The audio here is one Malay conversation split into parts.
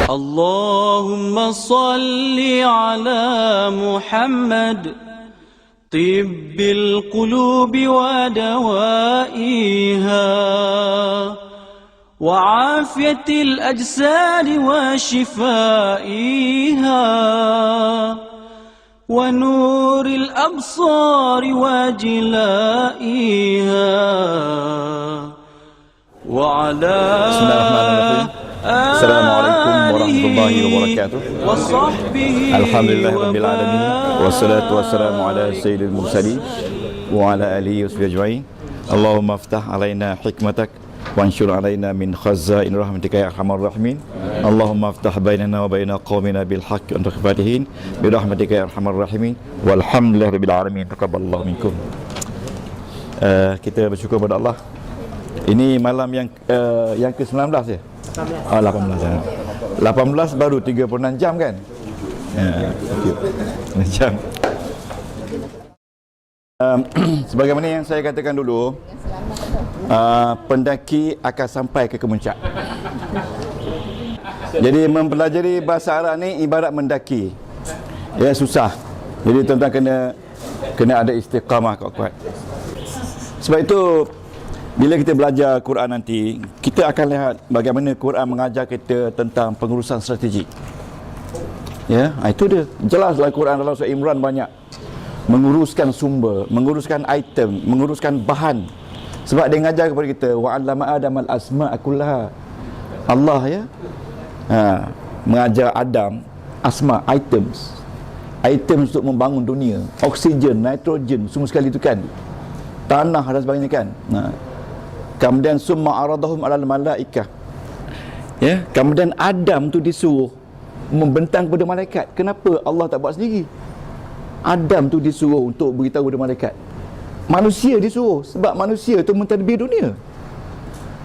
اللهم صل على محمد طب القلوب ودوائها وعافية الأجساد وشفائها ونور الأبصار وجلائها وعلى Assalamualaikum warahmatullahi wabarakatuh. Alhamdulillahirabbil alamin wassalatu wassalamu ala sayyidil mursalin wa ala alihi washabihi ajma'in. Allahumma aftah alaina hikmatak wanshur alaina min khazain rahmatika ya arhamar rahimin. Allahumma aftah bainana wa baina qaumina bil haqqi wa anta fatihin bi rahmatika ya arhamar rahimin. Walhamdulillahirabbil alamin. Taqabbalallahu minkum. Kita bersyukur kepada Allah. Ini malam yang ke-19 ya? 18 baru 36 jam kan? Ya, 36 jam. Sebagaimana yang saya katakan dulu, pendaki akan sampai ke kemuncak. Jadi mempelajari bahasa Arab ni ibarat mendaki. Ya, susah. Jadi tuan-tuan kena ada istiqamah kuat-kuat. Sebab itu bila kita belajar Quran nanti, kita akan lihat bagaimana Quran mengajar kita tentang pengurusan strategik. Ya, itu dia. Jelaslah Quran dalam surah Imran banyak menguruskan sumber, menguruskan item, menguruskan bahan. Sebab dia mengajar kepada kita wa 'allama Adam al-asma'a kullaha. Allah ya. Mengajar Adam asma, items. Items untuk membangun dunia, oksigen, nitrogen, semua sekali itu kan. Tanah dan sebagainya kan. Kemudian summa aradahum alal malaikah. Ya, kemudian Adam tu disuruh membentang kepada malaikat. Kenapa Allah tak buat sendiri? Adam tu disuruh untuk beritahu kepada malaikat. Manusia disuruh sebab manusia tu mentadbir dunia.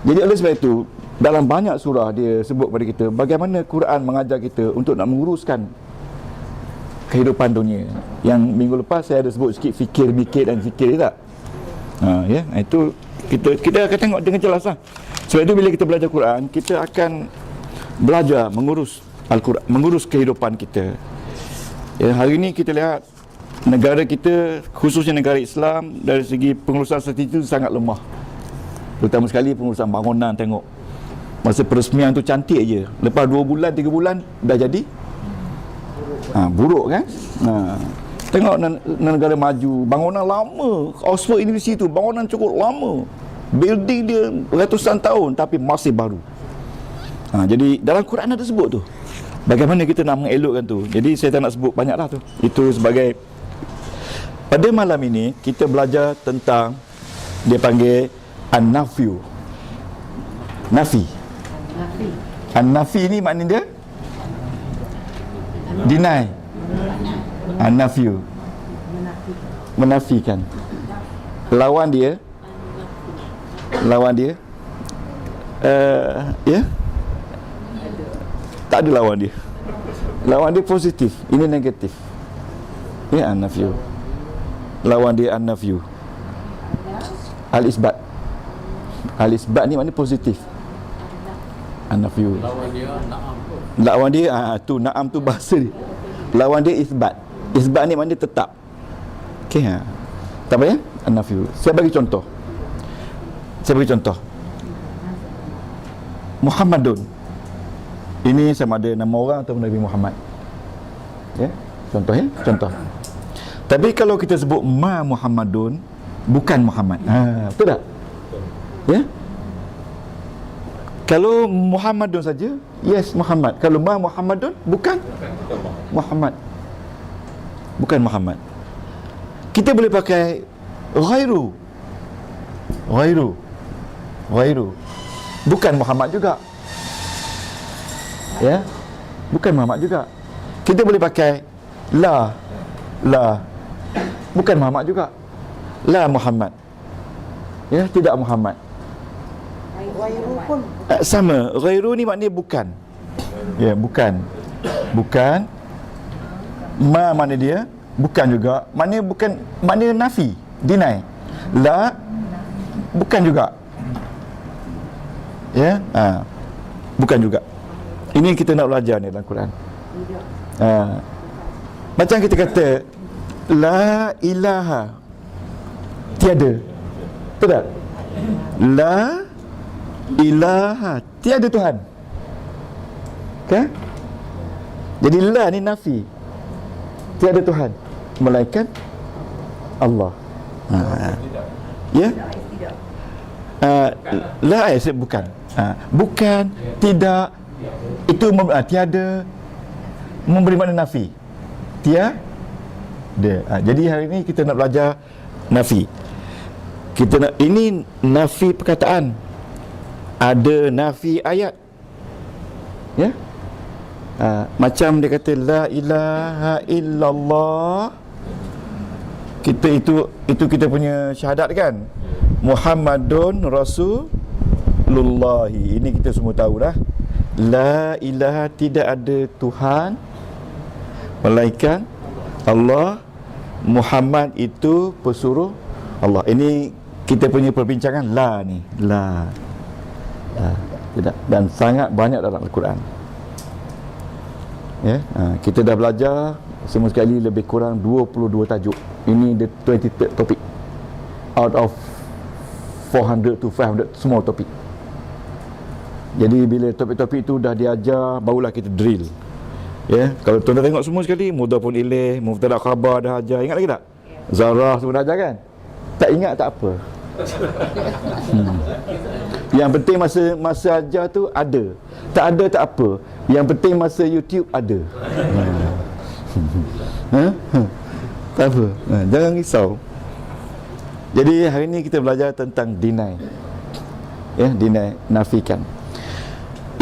Jadi oleh sebab itu dalam banyak surah dia sebut kepada kita bagaimana Quran mengajar kita untuk nak menguruskan kehidupan dunia. Yang minggu lepas saya ada sebut sikit fikir, mikir dan zikir tak? Ya, itu kita akan tengok dengan jelas lah. Sebab itu bila kita belajar Quran, kita akan belajar mengurus Al-Quran, mengurus kehidupan kita. Ya, hari ini kita lihat negara kita, khususnya negara Islam, dari segi pengurusan strategi itu sangat lemah. Terutama sekali pengurusan bangunan. Tengok masa peresmian tu cantik je, lepas 2 bulan 3 bulan dah jadi buruk kan. Tengok negara maju, bangunan lama, Oxford University tu bangunan cukup lama, building dia ratusan tahun tapi masih baru. Jadi dalam Quran ada sebut tu bagaimana kita nak mengelokkan tu. Jadi saya tak nak sebut banyak lah tu. Itu sebagai, pada malam ini kita belajar tentang dia panggil An-Nafyu. Nafi. An-Nafi ni maknanya dia deny. An-Nafyu, menafikan. Lawan dia ya, tak ada lawan dia. Lawan dia positif, ini negatif. Ya, An-Nafyu. Lawan dia An-Nafyu. Al-Isbat. Al-Isbat ni maknanya positif. An-Nafyu. Lawan dia tu na'am tu bahasa dia. Lawan dia isbat. Isbat ni maknanya tetap. Okey, tak apa ya? An-Nafyu. Saya bagi contoh. Muhammadun. Ini sama ada nama orang atau Nabi Muhammad. Ya, contoh ya, contoh. Tapi kalau kita sebut ma Muhammadun, bukan Muhammad. Betul tak? Ya. Kalau Muhammadun saja, yes Muhammad. Kalau ma Muhammadun, bukan Muhammad. Bukan Muhammad. Kita boleh pakai ghairu. Bukan Muhammad juga. Ya. Bukan Muhammad juga. Kita boleh pakai la. Bukan Muhammad juga. La Muhammad. Ya, tidak Muhammad. Ghairu pun sama. Ghairu ni maknanya bukan. Ya, bukan. Ma mana dia? Bukan juga. Maknanya bukan, maknanya nafi, deny. La bukan juga. Ya, bukan juga. Ini kita nak belajar ni dalam Quran. Macam kita kata la ilaha, tiada. Betul tak? La ilaha, tiada Tuhan. Kan? Jadi la ni nafi, tiada Tuhan melainkan Allah. Ya? La bukan. Bukan, tidak, itu tiada memberi makna nafi. Tiada. Jadi hari ni kita nak belajar nafi. Ini nafi perkataan. Ada nafi ayat. Ya? Macam dia kata la ilaha illallah. Kita itu kita punya syahadat kan. Muhammadun Rasulullah. Ini kita semua tahu dah. La ilaha, tidak ada Tuhan melainkan Allah. Muhammad itu pesuruh Allah. Ini kita punya perbincangan la ni. La. Tidak. Dan sangat banyak dalam Al-Quran. Ya, kita dah belajar semua sekali lebih kurang 22 tajuk. Ini the 23rd topik out of 400 to 500 small topik. Jadi bila topik-topik itu dah diajar, barulah kita drill. Ya, kalau tuan dah tengok semua sekali, Mudhafun ilaih, Mubtada khabar dah ajar. Ingat lagi tak? Zarah semua dah ajar kan? Tak ingat tak apa. Yang penting masa ajar tu ada. Tak ada tak apa. Yang penting masa YouTube ada. Tak apa. Jangan risau. Jadi hari ni kita belajar tentang deny. Ya, deny, nafikan.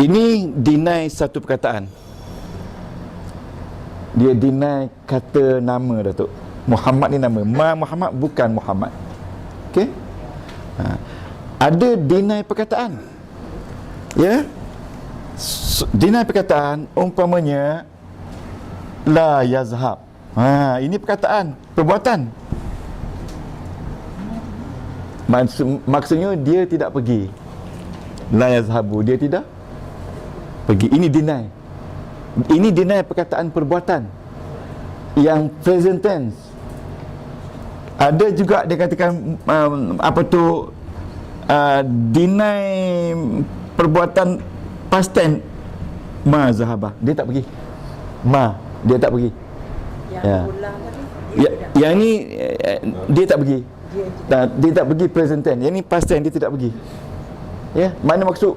Ini deny satu perkataan. Dia deny kata nama, Datuk. Muhammad ni nama. Muhammad bukan Muhammad. Okey? Ada deny perkataan. Ya? Deny perkataan umpamanya la yazhab. Ini perkataan, perbuatan. Maksudnya dia tidak pergi. La yazhabu, dia tidak pergi. Ini deny. Ini deny perkataan perbuatan yang present tense. Ada juga dia katakan deny perbuatan past tense. Ma zahabah, dia tak pergi. Dia tak pergi. Yang ni dia tak pergi. Dia tak pergi present tense. Yang ni past tense, dia tidak pergi. Ya, mana maksud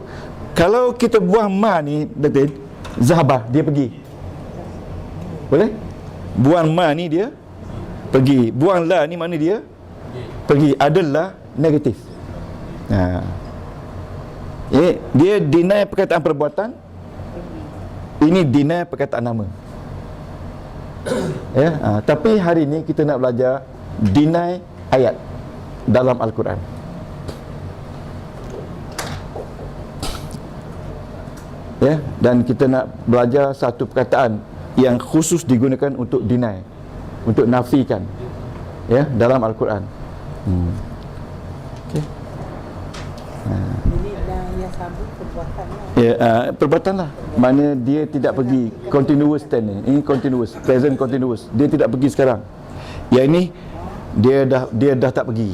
kalau kita buang ma ni, betul, zahabah, dia pergi. Boleh? Buang ma ni dia pergi. Buang la ni mana dia pergi. Adalah negatif. Dia deny perkataan perbuatan. Ini deny perkataan nama. Ya, tapi hari ni kita nak belajar deny ayat dalam Al-Quran. Ya, dan kita nak belajar satu perkataan yang khusus digunakan untuk deny, untuk nafikan, ya, dalam Al-Quran. Okey. Ini yang sabut perbuatan lah. Ya, perbuatan lah. Mana dia tidak pergi. Continuous tense ni. Ini continuous, present continuous. Dia tidak pergi sekarang. Yang ini dia dah tak pergi.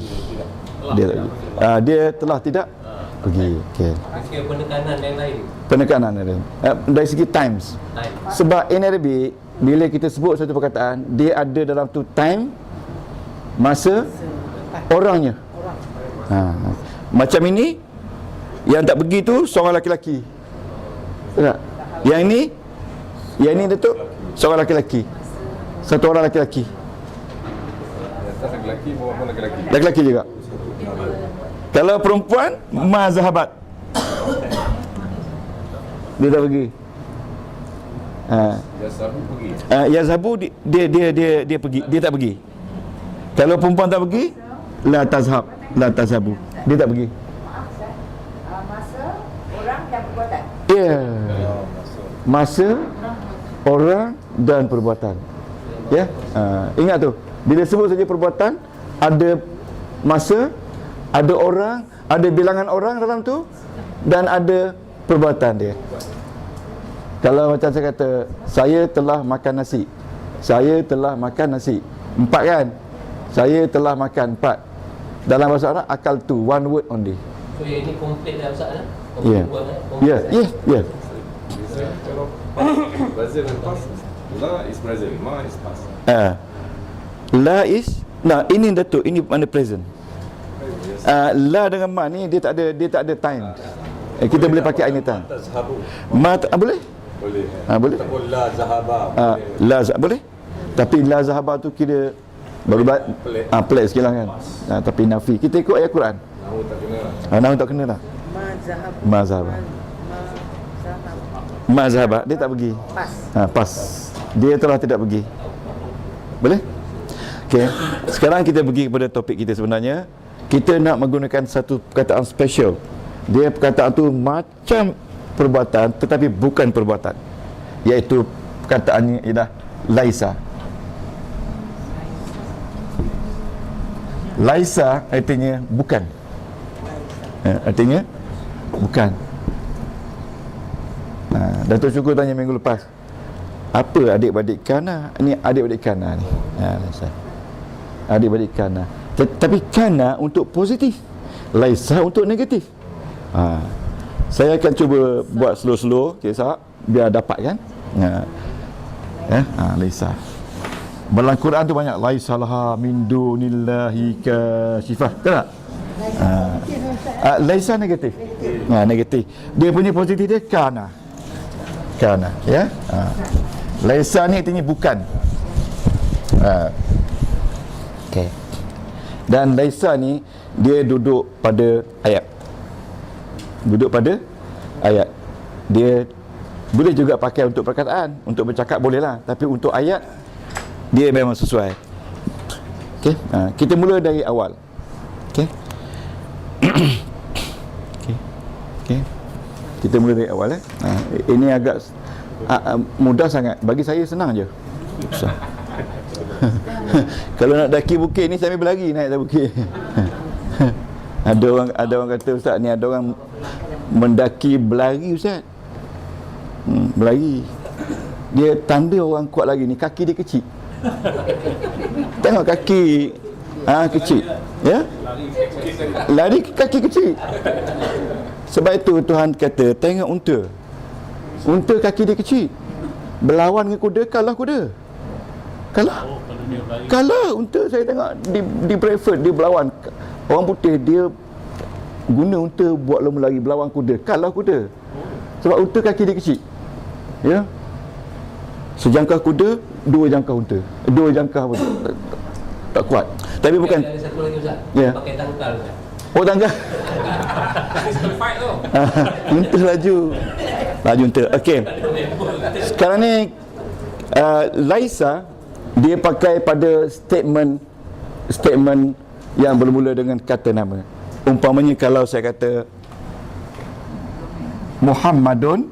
Dia telah tidak pergi. Okey. Penekanan yang lain. Penekanan yang lain. Dari segi times. Sebab in Arabic, bila kita sebut satu perkataan, dia ada dalam tu time, masa, orangnya. Macam ini, yang tak pergi tu seorang lelaki. Tak? Yang ini Datuk, seorang lelaki. Satu orang lelaki. Lelaki juga. Kalau perempuan, ma zahabat, dia tak pergi. Yazhabu dia pergi, dia tak pergi. Kalau perempuan tak pergi, la tazhabu, dia tak pergi. Masa, orang dan perbuatan. Ya. Masa, orang dan perbuatan. Ya. Ingat tu. Bila sebut saja perbuatan, ada masa, ada orang, ada bilangan orang dalam tu, dan ada perbuatan dia. Kalau macam saya kata, saya telah makan nasi. Saya telah makan nasi. 4 kan? Saya telah makan 4. Dalam bahasa Arab, akal tu, one word only. So yang ini komplit dah Ustaz lah. Ya. Ya, ya, ya. Kalau present and past, la is present, ma is past. La is, nah ini Datuk, ini mana present. La dengan ma ni dia tak ada time. Kita boleh pakai anytime. Tazhabu. Ma boleh? Boleh. Boleh. Ataupun la zahaba. Boleh. Tapi la zahaba tu kira baru Pelik. pelik sikit lah kan. Tapi nafi. Kita ikut ayat Quran. Nahu tak kena lah. Nahu tak kena lah. Mazhab. Mazhaba. Mazhab. Mazhaba dia tak pergi. Pas. Pas. Dia telah tidak pergi. Boleh? Okey. Sekarang kita pergi kepada topik kita sebenarnya. Kita nak menggunakan satu perkataan special. Dia perkataan tu macam perbuatan tetapi bukan perbuatan. Iaitu perkataannya ialah laisa. Laisa artinya bukan. Artinya bukan. Datuk Syukur tanya minggu lepas, apa adik-beradik kana? Ini adik-beradik kana ni. Laisa. Adik-beradik kana. Tapi kana untuk positif, laisa untuk negatif. Saya akan cuba buat slow-slow, kisah biar dapat kan. Laisa. Dalam Quran tu banyak laisa laha min dunillahi kasyifah. Betul tak? Laisa negatif. Negatif. Dia punya positif dia kana. Kana, ya. Laisa ni artinya bukan. Okey. Dan laisa ni dia duduk pada ayat. Duduk pada ayat. Dia boleh juga pakai untuk perkataan, untuk bercakap boleh lah, tapi untuk ayat dia memang sesuai. Okey, kita mula dari awal. Okey. Okey. Kita mula dari awal ini agak mudah sangat. Bagi saya senang je. Susah. Kalau nak daki bukit ni saya berlari naik atas bukit. Ada orang kata, Ustaz ni ada orang mendaki berlari Ustaz. Berlari. Dia tanda orang kuat lagi ni, kaki dia kecil. Tengok kaki kecil. Ya? Lari kaki kecil. Sebab itu Tuhan kata, tengok unta. Unta kaki dia kecil. Berlawan dengan kuda, kalah kuda. Kalah unta. Saya tengok di Bradford dia berlawan. Orang putih dia guna unta buat lomba lari, berlawan kuda, kalah kuda. Sebab unta kaki dia kecil. Ya. Sejangkah kuda, 2 jangkah unta. 2 jangkah apa? Tak kuat. Tapi bukan. Ada satu lagi Ustaz. Ya. Pakai tangkal Ustaz. Oh, tangga. Fight tu. Unta laju unta. Okey. Sekarang ni laisa dia pakai pada statement yang bermula dengan kata nama. Umpamanya kalau saya kata Muhammadun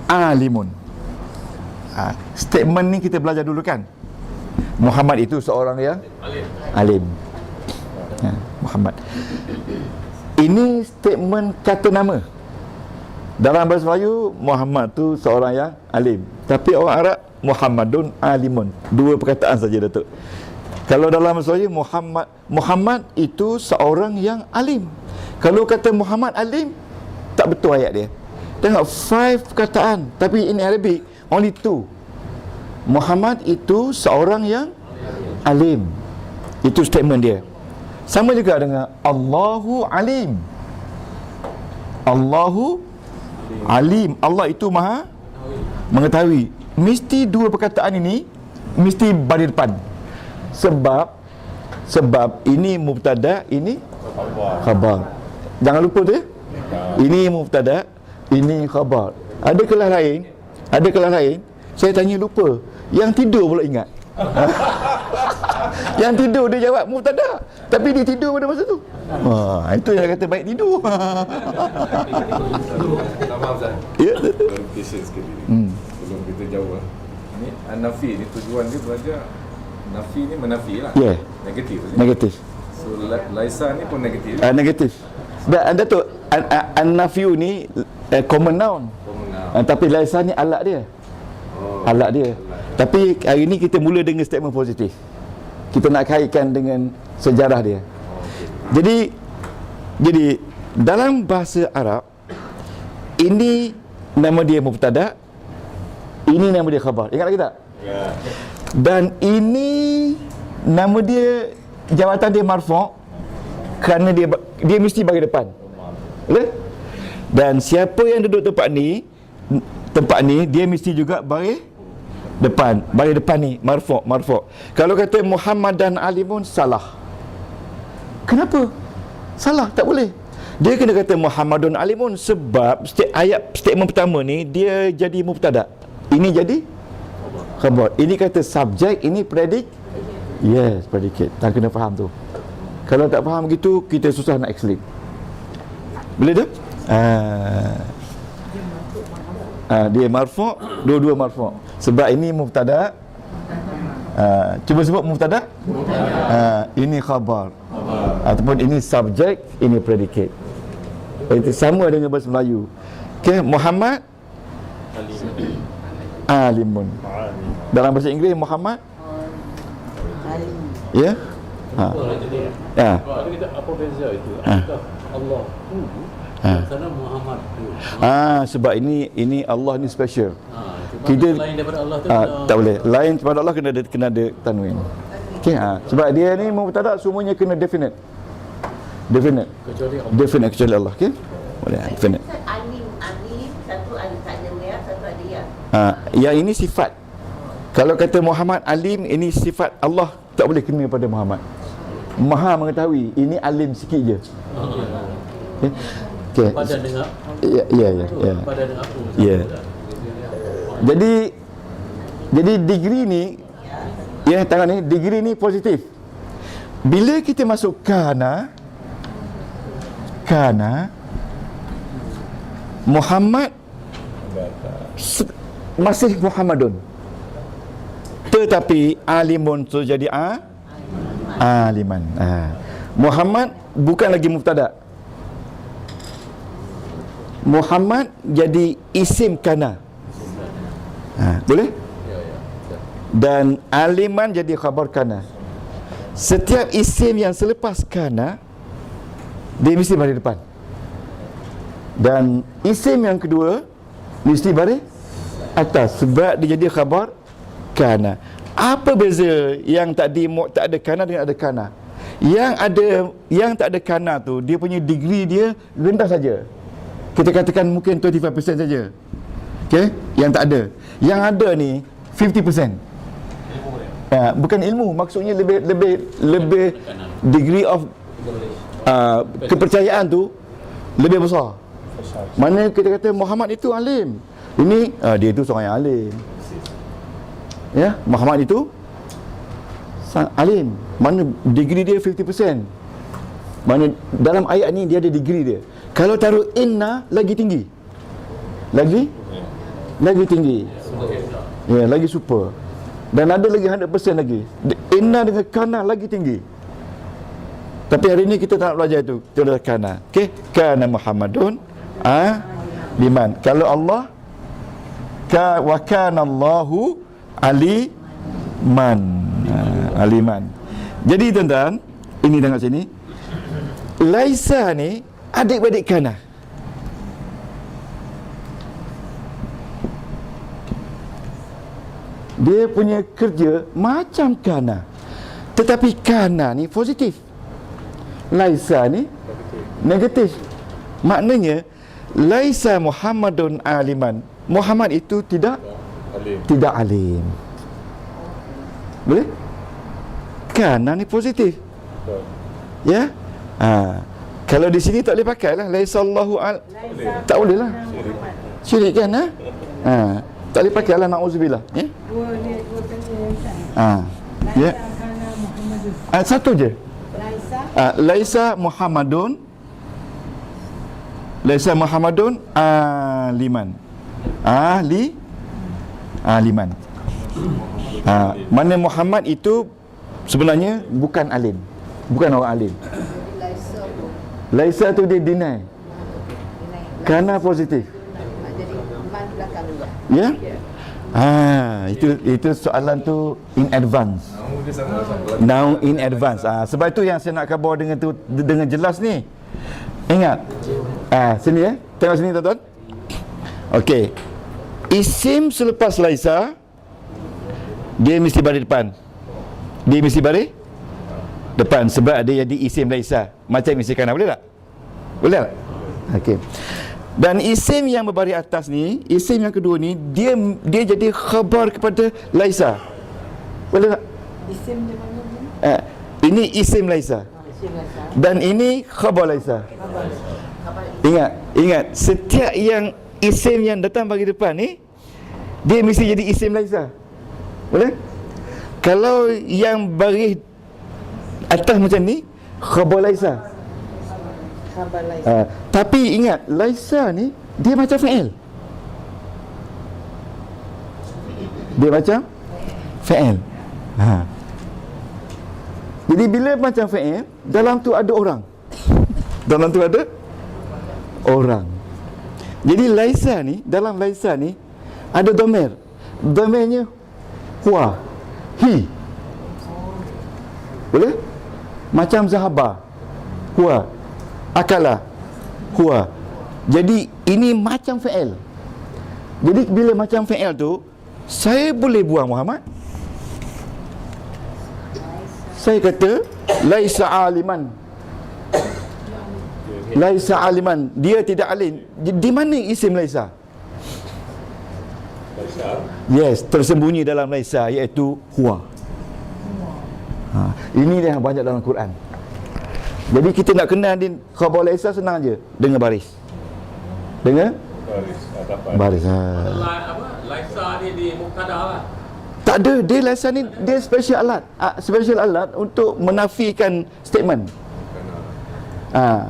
alimun. Statement ni kita belajar dulu kan. Muhammad itu seorang yang alim. Muhammad. Ini statement kata nama. Dalam bahasa Melayu, Muhammad tu seorang yang alim. Tapi orang Arab, Muhammadun alimun. 2 perkataan saja Datuk. Kalau dalam bahasa Melayu, Muhammad itu seorang yang alim. Kalau kata Muhammad alim, tak betul ayat dia. Tengok 5 perkataan, tapi in Arabic only 2. Muhammad itu seorang yang alim. Itu statement dia. Sama juga dengan Allahu alim. Allahu alim. Allah itu maha mengetahui. Mesti 2 perkataan ini mesti bagi depan. Sebab ini mubtada, ini khabar. Jangan lupa tu ya. Ini mubtada, ini khabar. Ada kelas lain, saya tanya lupa. Yang tidur pula ingat. Yang tidur dia jawab mubtada, tapi dia tidur pada masa tu. Itu yang kata baik tidur. Tak faham Ustaz. Ya. Clarification sikit ni. Sebelum kita jauh ni an-nafi ni tujuan dia belajar nafi ni menafi lah. Ya. Negatif. Negatif. So laisa ni pun negatif. Negatif. Dan Datuk, an-nafyu ni common noun. Tapi laisa ni alat dia. Alat dia. Tapi hari ni kita mula dengan statement positif. Kita nak kaitkan dengan sejarah dia. Jadi dalam bahasa Arab, ini nama dia mubtada, ini nama dia khabar. Ingat lagi tak? Ya. Dan ini nama dia, jawatan dia marfu' kerana dia mesti bagi depan. Betul? Dan siapa yang duduk tempat ni dia mesti juga bagi depan. Bagi depan ni marfu'. Kalau kata Muhammad dan alimun, salah. Kenapa? Salah, tak boleh. Dia kena kata Muhammadun alimun sebab statement pertama ni dia jadi mubtada. Ini jadi khabar. Ini kata subjek, ini predicate. Yes, predicate. Tak kena faham tu. Kalau tak faham gitu, kita susah nak explain. Boleh tu? Dia marfu', dua-dua marfu'. Sebab ini mubtada. Cuba sebut mubtada. Ini khabar. Ataupun ini subjek, ini predicate. Itu sama dengan bahasa Melayu. Okey, Muhammad alimun. Dalam bahasa Inggeris Muhammad ya. Apa beza itu? Allah sana Muhammad tu. Sebab ini Allah ni special. Kita lain daripada Allah tu tak boleh. Lain daripada Allah kena ada tanwin. Okey, sebab dia ni mubtada semuanya kena definite. Kecuali Allah. Okey? Boleh definite. Alim, satu tak ada ya, satu ada ya. Yang ini sifat. Kalau kata Muhammad alim, ini sifat Allah, tak boleh kena pada Muhammad. Maha mengetahui, ini alim sikit je. Okey. Pada dengar. Ya. Pada dengar aku. Ya. Jadi degree ni, yang tangan ni, degree ni positif. Bila kita masuk kana Muhammad masih Muhammadun, tetapi alimun tu jadi aliman. Muhammad bukan lagi mubtada. Muhammad jadi isim kana. Boleh? Dan aliman jadi khabar kana. Setiap isim yang selepas kana, dia mesti baris depan. Dan isim yang kedua mesti baris atas sebab dia jadi khabar kana. Apa beza yang tadi tak ada kana dengan ada kana? Yang tak ada kana tu, dia punya degree dia rendah saja. Kita katakan mungkin 25% saja. Okey? Yang tak ada. Yang ada ni 50%. Bukan ilmu, maksudnya lebih degree of kepercayaan tu lebih besar. Mana kita kata Muhammad itu alim, ini dia itu seorang yang alim. Ya, Muhammad itu alim. Mana degree dia 50%. Mana dalam ayat ni dia ada degree dia. Kalau taruh inna lagi tinggi. Lagi tinggi. Ya, lagi super. Dan ada lagi 100% lagi. Inna dengan kana lagi tinggi. Tapi hari ni kita tak nak belajar itu. Kita belajar kana. Okey, kana Muhammadun liman. Kalau Allah wa kana Allahu aliman. Aliman. Jadi tuan-tuan, ini tengok sini. Laisa ni adik-beradik kana. Dia punya kerja macam kana. Tetapi kana ni positif. Laisa ni negatif. Maknanya laisa Muhammadun aliman. Muhammad itu tidak alim. Boleh? Kana ni positif. Ya? Kalau di sini tak boleh pakai lah. Laisa Allahu tak boleh lah. Syirik kan? Tak boleh pakai lah, na'udzubillah. Ya? Ya. Satu je. Laisa Muhammadun aliman. Aliman. Mana Muhammad itu sebenarnya bukan alim. Bukan orang alim. Laisa tu dia deny. Kana positif. Jadi man belakang juga. Ya? Itu soalan tu in advance. Dia sama-sama. Now in advance. Sebab itu yang saya nak khabar dengan jelas ni. Ingat. Sini ya. Tengok sini tuan-tuan. Okey. Isim selepas laisa dia mesti baris depan. Dia mesti baris depan sebab dia jadi isim laisa. Macam isim kana, boleh tak? Boleh tak? Okey. Dan isim yang berbaris atas ni, isim yang kedua ni, dia jadi khabar kepada laisa. Boleh tak? Isim di mana ni? Ini isim laisa. Isim laisa. Dan ini khabar laisa. Ingat, setiap yang isim yang datang bagi depan ni, dia mesti jadi isim laisa. Boleh? Kalau yang baris atas macam ni, khabar laisa. Khabar laisa. Tapi ingat, laisa ni dia macam fa'il. Dia macam fa'il. Jadi bila macam fa'il, dalam tu ada orang. Dalam tu ada orang. Jadi laisa ni, dalam laisa ni ada dhamir. Dhamirnya huwa, hi. Boleh? Macam zahaba, huwa. Akala, huwa. Jadi ini macam fa'il. Jadi bila macam fa'il tu, saya boleh buang Muhammad. Saya kata laisa aliman. Laisa aliman, dia tidak alim. Di mana isim laisa? Yes, tersembunyi dalam laisa, iaitu huwa. Ini yang banyak dalam Quran. Jadi kita nak kenal din khabar laisa senang je, dengan baris. Dengan baris. Laisa ni di mubtada lah. Tak ada, dia laisa ni dia special alat. Special alat untuk menafikan statement.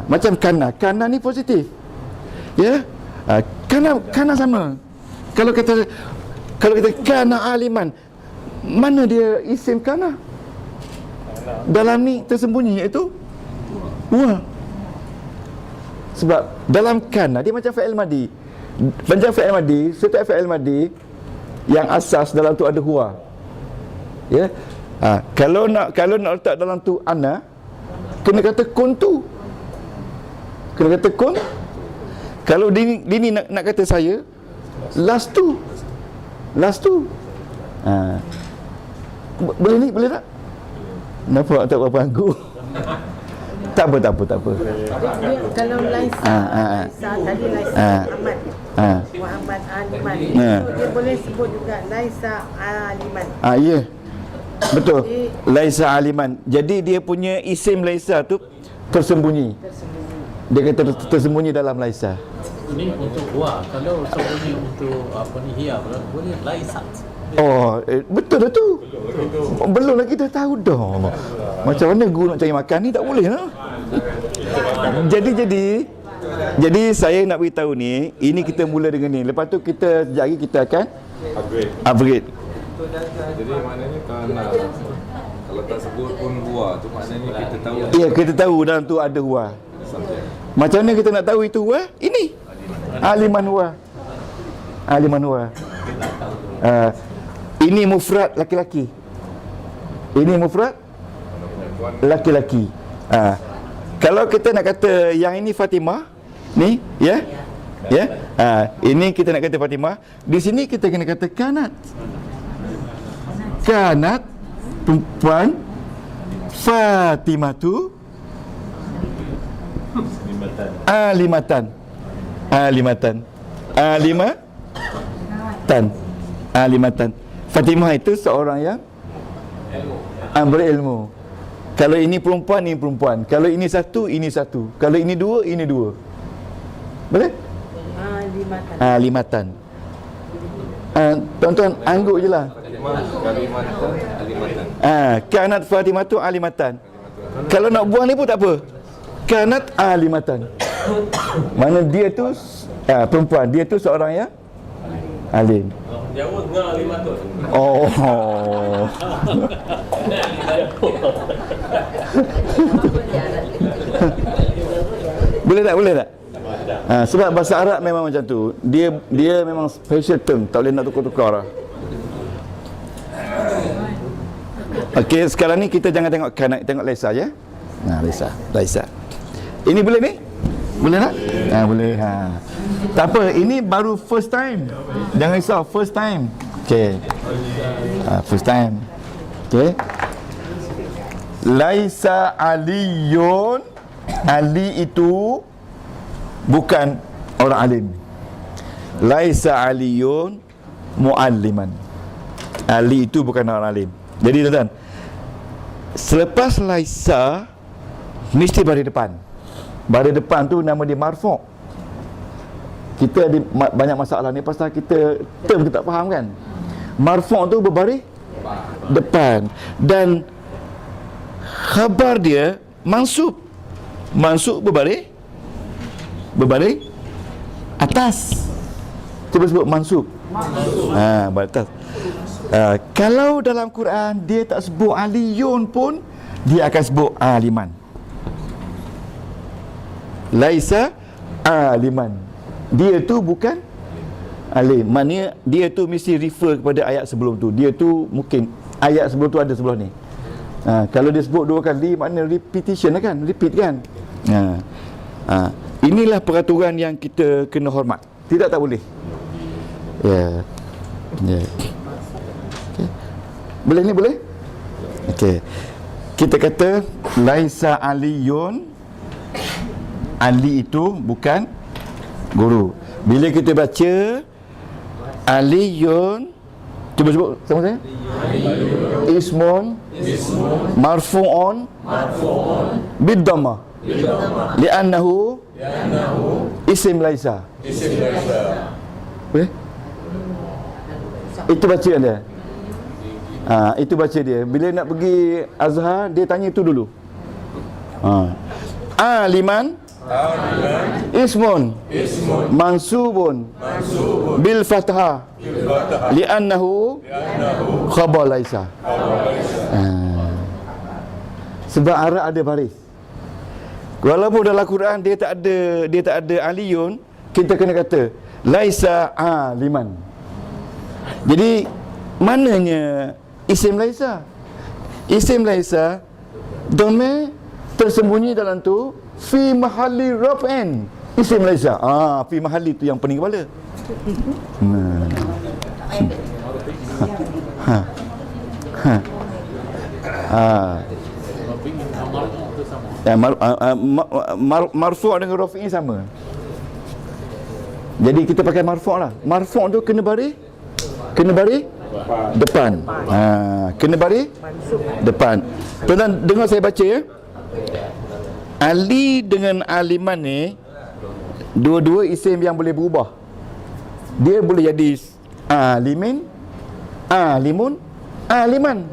Macam kana ni positif. Ya? Kana sama. Kalau kata kana aliman, mana dia isim kana? Dalam ni tersembunyi iaitu huwa. Sebab dalam kana dia macam fa'il madi. Macam fa'il madi, setiap fa'il madi yang asas dalam tu ada huwa. Ya? Kalau nak letak dalam tu ana, kena kata kuntu. Kena kata kun. Kalau dia nak kata saya, lastu. Boleh ni? Boleh tak? Nampak tak berapa anggu? Tak apa. Dia, kalau laisa, tadi laisa Ahmad. Muhammad aliman. Itu dia boleh sebut juga laisa aliman. Ya. Betul. Laisa aliman. Jadi dia punya isim laisa tu tersembunyi. Dia kata tersembunyi dalam laisa. Ini untuk huwa. Kalau sembunyi untuk hiya, boleh laisat. Betul dah tu. Belum lagi dah tahu dah. Macam mana guru nak cari makan ni, tak boleh lah. Jadi saya nak beritahu ni, ini kita mula dengan ni. Lepas tu kita sekejap kita akan upgrade. Jadi maknanya kalau tak sebut pun huwa tu maknanya kita tahu. Ya, kita tahu dalam tu ada huwa. Macam mana kita nak tahu itu huwa? Ini aliman huwa. Ini mufrad laki-laki. Ini mufrad laki-laki. Kalau kita nak kata yang ini Fatimah, ni ya. Ini kita nak kata Fatimah. Di sini kita kena kata kanat. Kanat perempuan, Fatimatu alimatan. Fatimah itu seorang yang berilmu. Kalau ini perempuan, ini perempuan. Kalau ini satu, ini satu. Kalau ini dua, ini dua. Boleh? Alimatan. Tuan-tuan angguk je lah. Kanat Fatimatu alimatan. Kalau nak buang ni pun tak apa. Kanat alimatan. Mana dia tu perempuan, dia tu seorang yang alim. Jawa dengan alimatun. Boleh tak? Boleh tak? Sebab bahasa Arab memang macam tu. Dia memang special term, tak boleh nak tukar-tukar lah. Okey, sekarang ni kita jangan tengok kanak, tengok Laisa ya. Laisa. Ini boleh ni? Boleh tak? Boleh. Tak apa, ini baru first time. Jangan risau, first time. Okey. First time. Okey. Laisa aliyun. Ali itu bukan orang alim. Laisa aliyun mualliman. Ali itu bukan orang alim. Jadi tuan-tuan, selepas Laisa mesti baris depan. Baris depan tu nama dia marfu'. Kita ada banyak masalah ni pasal kita term kita tak faham kan. Marfu' tu berbaris depan dan khabar dia mansub. Mansub berbaris atas. Cuba sebut mansub. Baris atas. Kalau dalam Quran dia tak sebut aliyun pun, dia akan sebut aliman. Laisa aliman. Dia tu bukan alim. Maknanya dia tu mesti refer kepada ayat sebelum tu. Dia tu mungkin ayat sebelum tu ada sebelah ni. Kalau dia sebut 2 kali, maknanya repetition lah kan, repeat kan. Inilah peraturan yang kita kena hormat. Tidak tak boleh. Ya. Okay. Boleh ni boleh? Okey. Kita kata laisa aliyun. Ali itu bukan guru. Bila kita baca aliyun, cuba sebut sama saya. Ismun marfu'un bid-dhamma li'annahu isim laisa. Boleh? Itu bacaan dia. Itu baca dia. Bila nak pergi Azhar, dia tanya itu dulu. Aliman ismun mansubun bil fathah li'annahu khabar laisa. Sebab Arab ada baris. Walaupun dalam Quran dia tak ada aliyun, kita kena kata laisa aliman. Jadi mananya isim laisa? Isim laisa dhamir tersembunyi dalam tu fi mahalli raf'in. Isim laisa. Fi mahalli tu yang pening kepala. Marfu' dengan rafi'i sama. Jadi kita pakai marfu' lah. Marfu' tu kena baris depan. Kena baris depan. Tuan-tuan dengar saya baca ya. Ali dengan aliman ni dua-dua isim yang boleh berubah. Dia boleh jadi alimin, alimun, aliman.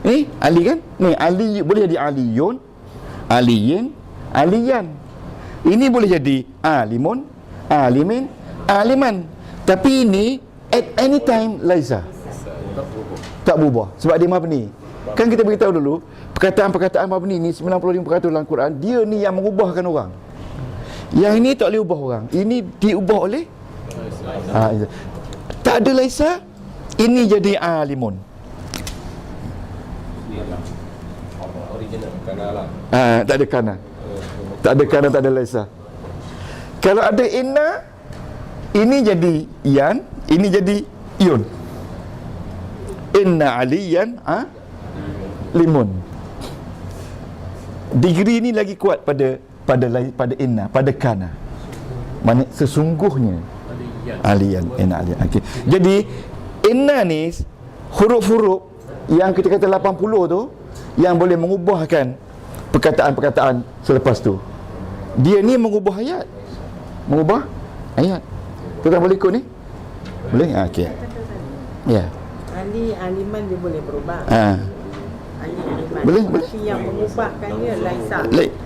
Ni Ali kan? Ni Ali boleh jadi aliyun, aliyin, aliyan. Ini boleh jadi alimun, alimin, aliman. Tapi ini at any time laisa. Tak berubah sebab dia mabni. Kan kita beritahu dulu, perkataan-perkataan mabni ni 95% dalam Quran, dia ni yang mengubahkan orang. Yang ini tak boleh ubah orang. Ini diubah oleh tak ada laisa, ini jadi alimun. Tak ada kana. Tak ada kana, tak ada laisa. Kalau ada inna, ini jadi iyan, ini jadi iyun. Inna aliyan limun. Degree ni lagi kuat pada inna, pada kana. Maksudnya sesungguhnya aliyan, inna aliyan. Okay. Jadi inna ni huruf-huruf yang kita kata 80 tu yang boleh mengubahkan perkataan-perkataan selepas tu. Dia ni mengubah ayat. Mengubah ayat. Tuan boleh ikut ni? Boleh? Okey. Ya. Ali aliman dia boleh berubah. Ali aliman. Boleh. Tapi yang mengubahkan dia laisa.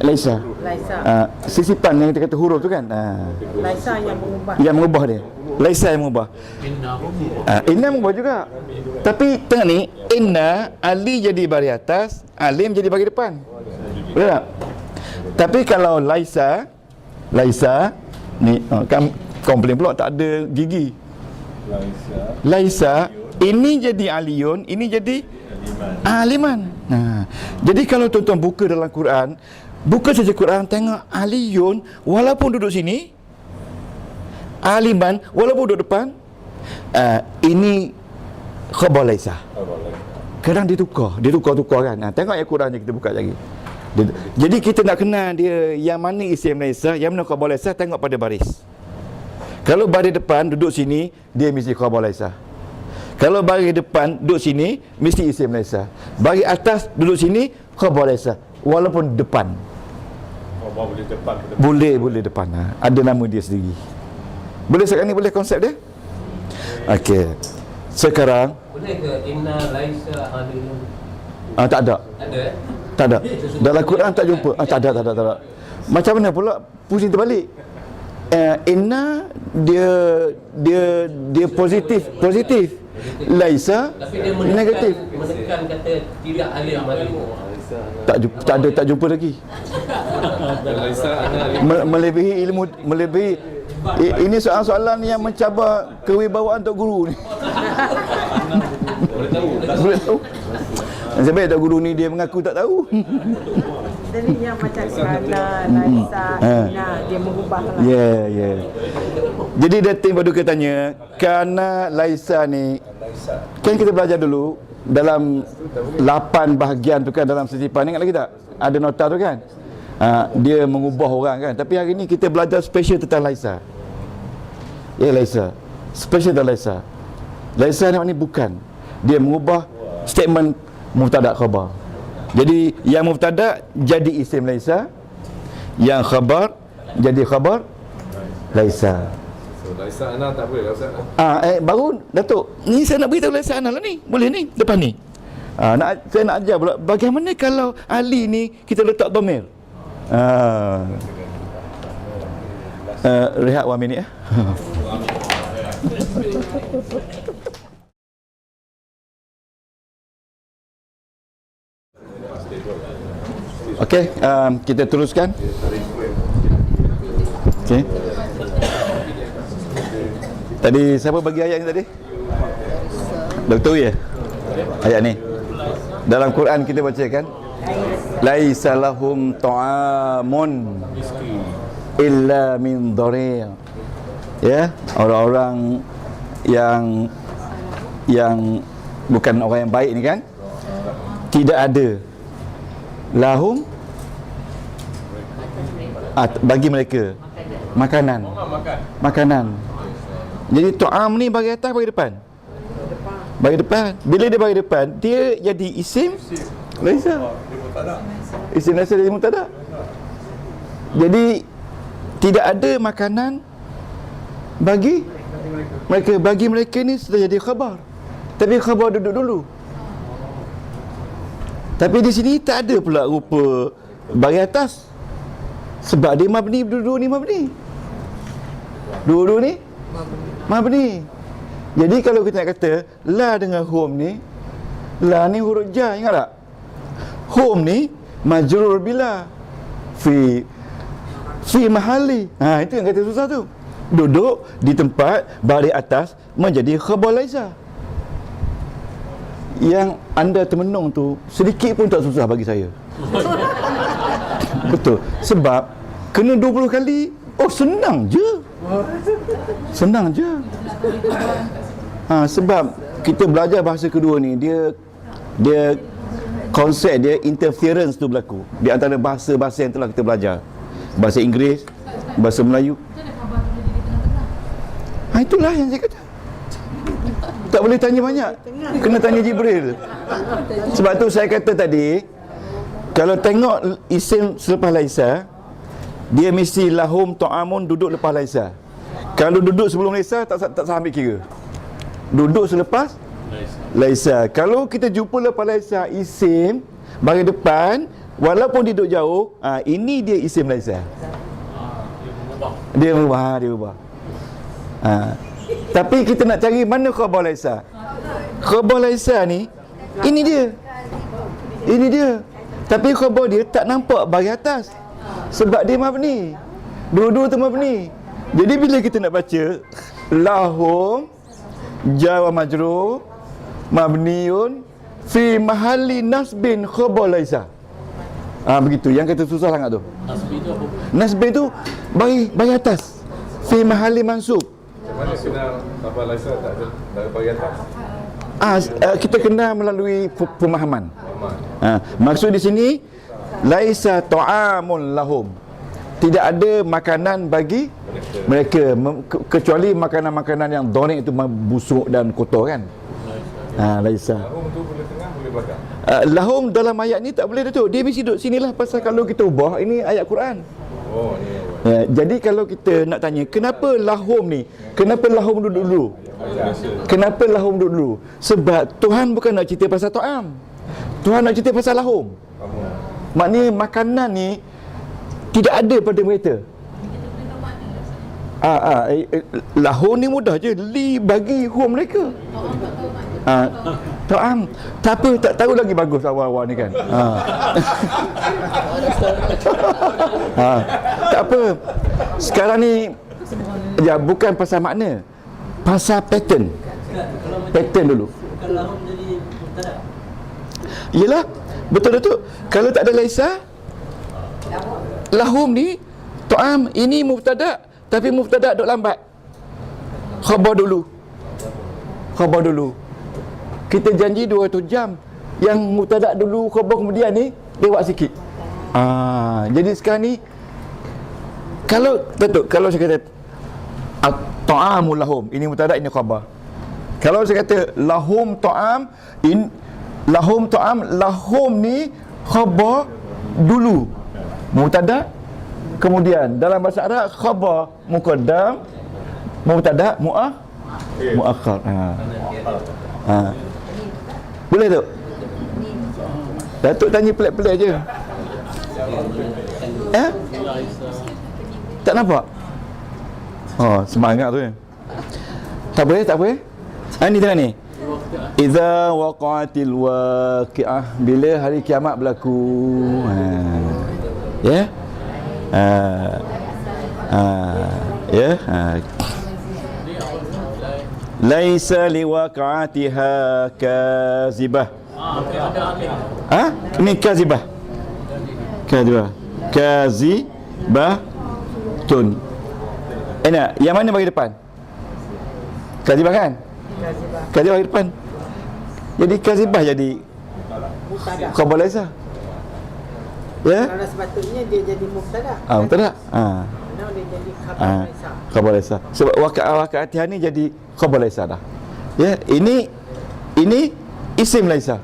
Laisa. Sisipan yang kita kata huruf tu kan. Laisa yang mengubah. Yang mengubah dia. Laisa yang mengubah. Inna mengubah juga. Tapi tengah ni inna, Ali jadi baris atas, alim jadi baris depan. Boleh tak? Tapi kalau laisa, Laisa ni kan komplain pula tak ada gigi. Laisa ini jadi aliyun, ini jadi aliman. Jadi kalau tuan-tuan buka dalam Quran, buka saja Quran, tengok aliyun walaupun duduk sini, aliman walaupun duduk depan, ini khabar laisa. Kadang dia tukar kan. Tengok ayat Quran je, kita buka lagi. Jadi kita nak kenal dia yang mana isim laisa, yang mana khabar laisa, tengok pada baris. Kalau baris depan duduk sini, dia mesti khabar laisa. Kalau baris depan duduk sini, mesti isim laisa. Baris atas duduk sini, khabar laisa. Walaupun depan. Boleh depan. Ada nama dia sendiri. Boleh sekarang ni, boleh konsep dia? Okey. Sekarang boleh ke inna laisa aliyun? tak ada. Ada Tak ada. Dalam Quran tak jumpa. Tak ada. Macam mana pula pusing terbalik? Inna dia positif. Laisa tapi dia negatif. menekan kata tidak alim lagi. Tak jumpa lagi. Melebihi ilmu, ini soalan-soalan yang mencabar kewibawaan Tok Guru ni. Boleh tahu. Sebab Tok Guru ni dia mengaku tak tahu. Jadi yang macam kerana laisa, dia mengubah lah. Ya. Jadi dating Paduka tanya, kerana laisa ni, kan kita belajar dulu dalam 8 bahagian tu kan, dalam setipan, ingat lagi tak? Ada nota tu kan? Dia mengubah orang kan. Tapi hari ni kita belajar special tentang laisa. Ya, laisa. Special tentang laisa. Laisa ni maknanya bukan. Dia mengubah statement mubtada khabar. Jadi yang mubtada jadi isim laisa, yang khabar jadi khabar laisa. So laisa ana tak boleh lah Ustaz. Baru Datuk, ni saya nak beritahu laisa ana lah ni. Boleh ni depan ni. Saya nak ajar pula bagaimana kalau Ali ni kita letak dhamir. Rehat 1 minit ya. Okey, kita teruskan. Okey. Tadi siapa bagi ayat ni tadi? Betul ya? Ayat ni. Dalam Quran kita baca kan? Laisa lahum ta'amun illa min dhari'. Ya, orang-orang yang bukan orang yang baik ni kan? Tidak ada lahum bagi mereka makanan. Jadi ta'am ni bagi atas bagi depan. Bagi depan. Bila dia bagi depan, dia jadi isim laisa. Isim laisa jadi mubtada. Jadi tidak ada makanan bagi mereka. Bagi mereka ni sudah jadi khabar. Tapi khabar duduk dulu. Tapi di sini tak ada pula rupa bagi atas. Sebab dia mabni, dua-dua ni mabni. Dua-dua ni mabni. Jadi kalau kita nak kata la dengan hum ni, la ni huruf jar, ingat tak? Hum ni majrur bila fi mahali. Itu yang kata susah tu. Duduk di tempat baris atas menjadi khabar laisa. Yang anda termenung tu sedikit pun tak susah bagi saya. Betul. Sebab kena 20 kali. Oh, senang je. Sebab kita belajar bahasa kedua ni, dia konsep dia interference tu berlaku di antara bahasa-bahasa yang telah kita belajar. Bahasa Inggeris, bahasa Melayu. Itulah yang saya kata. Tak boleh tanya banyak, kena tanya Jibril. Sebab tu saya kata tadi, kalau tengok isim selepas laisa, dia mesti lahum ta'amun duduk lepas laisa. Kalau duduk sebelum laisa, tak sah ambil kira. Duduk selepas laisa. Kalau kita jumpa lepas laisa isim bagi depan, walaupun dia duduk jauh, ini dia isim laisa. Dia berubah. Tapi kita nak cari mana khabar laisa. Khabar laisa ni, ini dia. Tapi khabar dia tak nampak bagi atas. Sebab dia mabni. Dua-dua tu mabni. Jadi bila kita nak baca lahum jar wa majrur mabniun fi mahalli nasbin khabar laisa. Begitu. Yang kata susah sangat tu. Nasbi tu apa? Nasbin tu bagi atas. Fi mahalli mansub. Macam mana kenal khabar laisa tak ada dari bagi atas? Kita kenal melalui pemahaman. Aman. Maksud di sini laisa ta'amun lahum. Tidak ada makanan bagi mereka kecuali makanan-makanan yang donik itu busuk dan kotor kan. Laisa. Lahum tu boleh tengah, boleh belakang. Lahum dalam ayat ni tak boleh Datuk. Dia mesti duduk sinilah pasal kalau kita ubah ini ayat Quran. Oh, ni. Jadi kalau kita nak tanya kenapa lahum ni? Kenapa lahum duduk dulu? Kenapa lahum duduk dulu? Sebab Tuhan bukan nak cerita pasal ta'am. Tuhan nak cerita pasal lahum. Maknanya makanan ni tidak ada pada mereka. Lahum ni mudah je. Li bagi hum mereka. Ta'am. Tak apa, tak tahu lagi bagus awal-awal ni kan. Tak apa. Sekarang ni ya bukan pasal makna. Pasal pattern. Pattern dulu. Lahum jadi mubtada. Yelah, betul-betul. Kalau tak ada laisa, lahum ni ta'am ini mubtada, tapi mubtada duk lambat. Khabar dulu. Khabar dulu. Kita janji 200 jam. Yang mubtada dulu, khabar kemudian ni lewat sikit. Jadi sekarang ni kalau betul, kalau saya kata ta'amul lahum, ini mubtada, ini khabar. Kalau saya kata lahum ta'am, lahum ta'am, lahum ni khabar dulu, mubtada kemudian. Dalam bahasa Arab khabar muqaddam, mubtada muakhar. Boleh tak? Datuk tanya pelik-pelik je. Tak nampak? Semangat tu ya. Tak boleh, tak boleh. Ni tengok ni. Idza waqa'atil waqi'ah, bila hari kiamat berlaku. Ya. Laisa liwaqa'atiha kazibah. Ini kazibah. Kazibah tun. Yang mana bagi depan? Kazibah kan? Kazibah bagi depan. Jadi kazibah jadi khabar laisa. Ya? Kalau sepatutnya dia jadi mubtada. Mubtada. Now dia jadi khabar laisa. Khabar laisa. Sebab waqa'atiha ni jadi khabar laisa dah. Ya, ini isim laisa.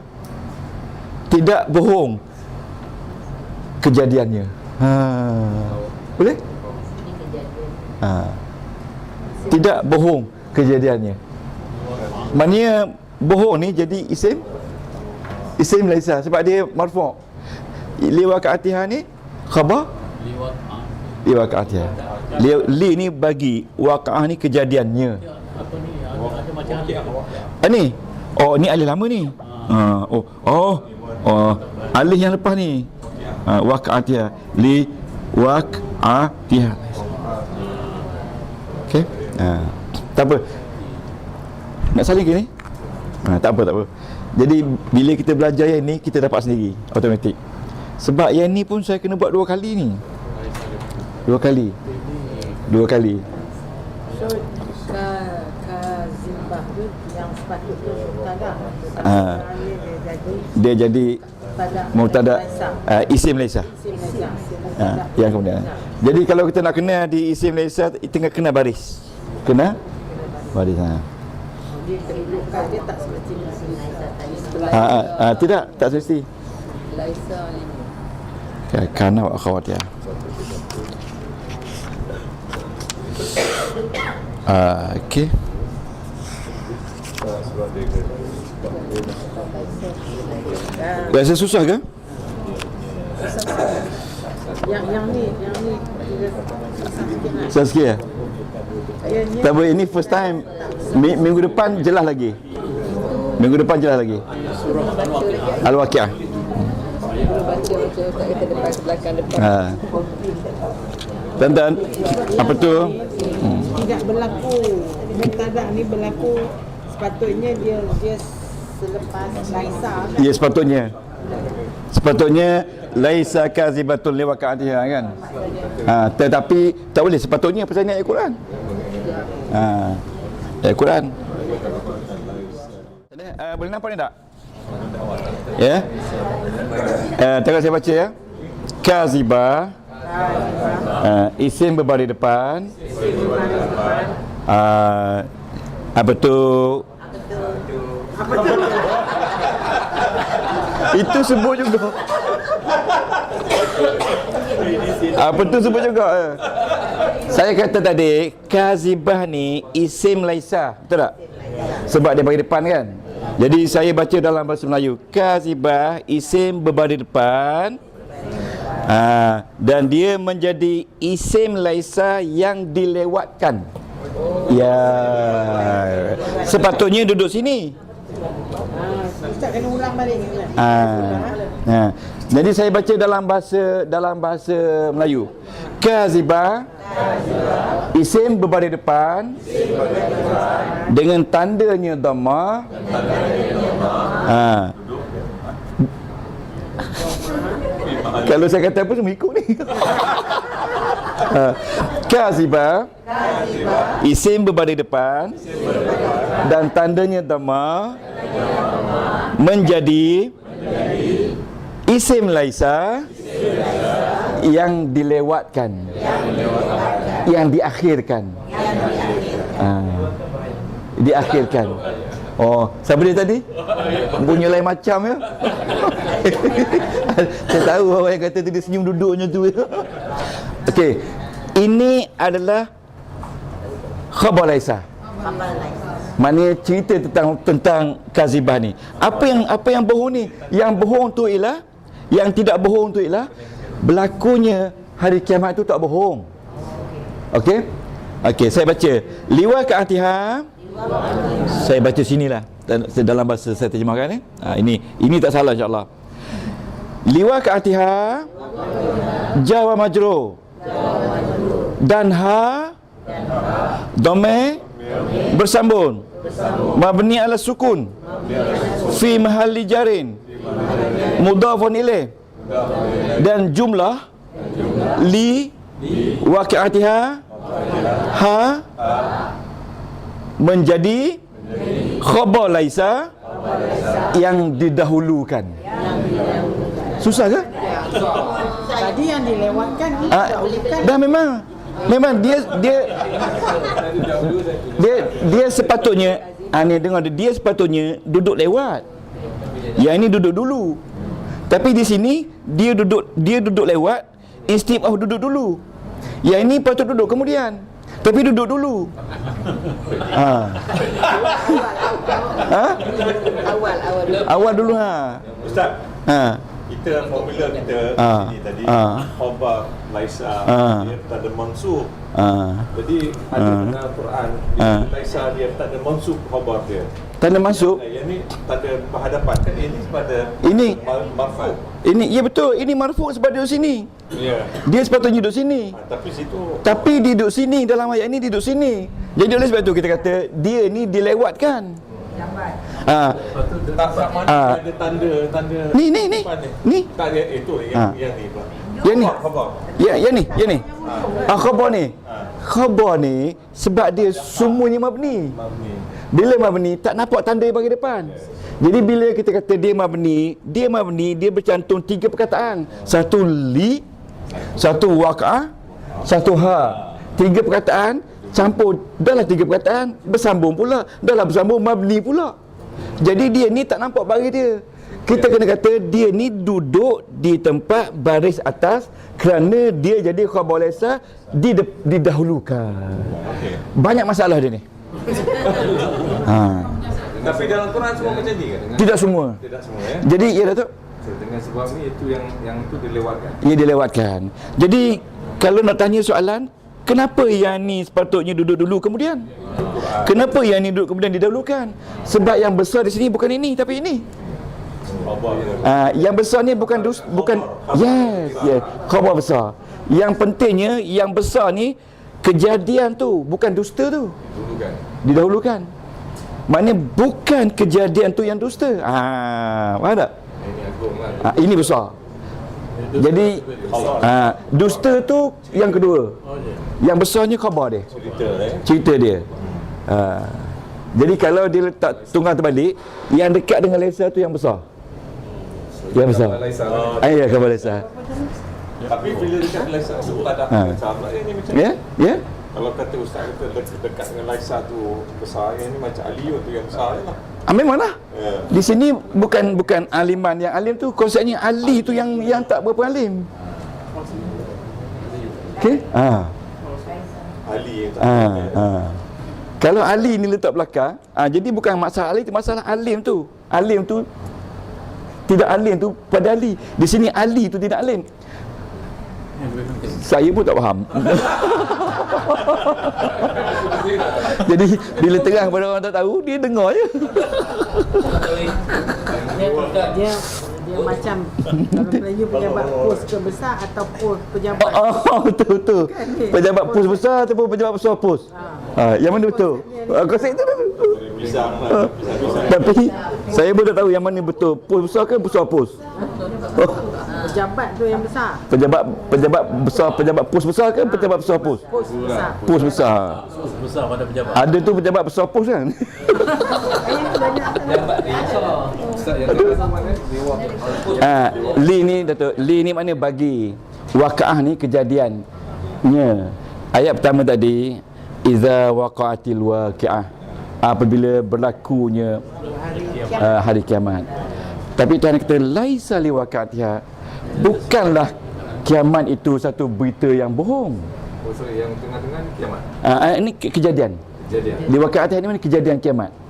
Tidak bohong kejadiannya. Boleh? Tidak bohong kejadiannya. Maknanya bohong ni jadi isim laisa sebab dia marfu'. Liwaqa'atiha ni khabar liwaqa'atiha. Li ni bagi, waqa'ah ni kejadiannya. Apa ni? Ada macam Ni. Ni alif lama ni. Alif yang lepas ni. Waqa'atiha. Li waqa'atiha. Okey. Tak apa. Nak saling ke ni? Tak apa. Jadi bila kita belajar yang ni, kita dapat sendiri automatik. Sebab yang ni pun saya kena buat 2 kali ni. 2 kali. So kazibah tu yang sepatutnya mubtada. Dia jadi mubtada, isim laisa. Yang kemudian. Jadi kalau kita nak kena di isim laisa, tengah kena baris. Kena baris. Dia kedudukan dia tak semestinya Tidak, tak semesti. laisa ni. Kana wa akhawatiha. Okey. Rasa susah ke? Yang ni Susah sikit ya? Tak boleh, ini first time. Minggu depan jelas lagi. Al-Waqi'ah. Tuan-tuan, apa tu? Tidak berlaku. Mubtada ni berlaku sepatutnya dia selepas laisa kan? Ya, sepatutnya laisa kazibatun li waqa'atiha kan. Tetapi tak boleh sepatutnya pasal ni ayat Quran. Ayat Quran. Boleh nampak ni tak? Ya. Tengok saya baca ya. Kazibah, isim berbaris depan. Apa tu? Itu sebut juga. Apa tu sebut juga. Saya kata tadi kazibah ni isim laisa, betul tak? Sebab dia bagi depan kan. Jadi saya baca dalam bahasa Melayu, kazibah isim berbaris depan. Dan dia menjadi isim laisa yang dilewatkan. Ya, sepatutnya duduk sini. Ustaz kena ulang balik ni. Jadi saya baca dalam bahasa Melayu. Kazibah, isim berbaris depan dengan tandanya dhammah. Kalau saya kata apa semua ikut ni. Kazibah, isim berbaris depan dan tandanya dhammah menjadi isim laisa yang dilewatkan, yang diakhirkan. Diakhirkan. Oh, siapa dia tadi? Punya lain macam ya. Saya tahu orang yang kata dia senyum duduknya tu. Okey. Ini adalah khabar laisa. Maknanya cerita tentang kazibah ni. Apa yang bohong ni? Yang bohong tu ialah, yang tidak bohong tu ialah berlakunya hari kiamat tu tak bohong. Okey? Okey, saya baca. Liwa ka'atiha. Saya baca sinilah dalam bahasa saya terjemahkan ni. Ini tak salah insya-Allah. Liwa ka'atiha jawa majrur dan ha dhamma bersambung mabni ala sukun fi mahalli jarin mudhafun ilaih dan jumlah li waqi'atiha ha menjadi khabar laisa yang didahulukan. Susah ke? Tadi yang dilewatkan ni dah memang dia sepatutnya ni dengar dia sepatutnya duduk lewat. Yang ini duduk dulu. Tapi di sini dia duduk lewat instead of duduk dulu. Yang ini patut duduk kemudian. Tapi duduk dulu. Awal dulu Ustaz. Kita formula kita ini tadi khabar laisa dia tak ada mansub. Jadi ada dalam Quran laisa dia tak ada mansub khabar dia. Tanda masuk. Yang ni tak ada berhadapan kan, ini pada marfu. Ini ya betul, ini marfu sebab duduk sini. Ya. Dia sepatutnya duduk sini. Tapi dia duduk sini dalam ayat ini, dia duduk sini. Jadi oleh sebab itu kita kata dia ni dilewatkan. Tak sama ada tanda Ni. Tak ada itu yang ni pula. Yang ni. Khabar. Yang ni. Khabar ni. Khabar ni sebab dia semuanya mabni. Bila mabni tak nampak tanda bagi depan. Jadi bila kita kata dia mabni, dia bercantum 3 perkataan. Satu li, satu waqa'ah, satu ha. 3 perkataan campur, dahlah 3 perkataan bersambung pula, dahlah bersambung mabni pula. Jadi dia ni tak nampak bagi dia. Kita kena kata dia ni duduk di tempat baris atas kerana dia jadi khabar laisa didahulukan. Banyak masalah dia ni. Tapi dalam Quran semua macam ni kan? Tidak semua ya? Jadi ya Datuk, dengan sebab ni itu yang itu dilewatkan. ia dilewatkan. Jadi kalau nak tanya soalan, kenapa yang ni sepatutnya duduk dulu kemudian? Kenapa yang ni duduk kemudian didahulukan? Sebab yang besar di sini bukan ini tapi ini. Yang besar ni bukan yes, khabar besar. Yang pentingnya, yang besar ni kejadian tu, bukan dusta tu. Didahulukan. Maknanya bukan kejadian tu yang dusta. Faham tak? Ini agung lah. Ini besar. Jadi dusta tu yang kedua. Yang besarnya khabar dia. Cerita dia. Jadi kalau dia letak tunggang terbalik, yang dekat dengan laisa tu yang besar. Yang besar. Ya, khabar laisa. Tapi bila dekat Laisa tu tak ada macam pula ni macam Ya? kalau kata ustaz kata dekat dengan Laisa tu besar, yang ni macam Aliyun tu yang besar je lah. Memanglah. Di sini bukan aliman. Yang alim tu konsepnya ali tu yang tak berapa alim. Okey? Ali yang tak Kalau ali ni letak belakang, jadi bukan masalah ali, masalah alim tu. Alim tu tidak alim tu pada ali. Di sini ali tu tidak alim. Saya pun tak faham. Jadi bila terang pada orang tak tahu, dia dengar je. Dia macam kalau Melayu pejabat pos ke besar atau pos pejabat. Betul. Pejabat pos besar ataupun pejabat besar pos. Yang mana betul? Konsep tu. Tapi saya pun tak tahu yang mana betul. Pos besar ke besar pos? Pejabat tu yang besar. Pejabat besar, pejabat pos besar ke pejabat besar pos? Pos besar. Pos besar. Besar pada pejabat. Ada tu pejabat besar pos kan? Pejabat dia besar. Ustaz yang dekat sama kan? Dewa. Li ni Datuk, li ni makna bagi. Waqa'ah ni kejadiannya. Ayat pertama tadi, iza waqa'atil waqi'ah, apabila berlakunya hari kiamat. Tapi Tuhan kata laisa li waqa'atiha, bukanlah kiamat itu satu berita yang bohong. Yang tengah-tengah ni kiamat. Ini kejadian. Li waqa'atiha ni mana kejadian kiamat.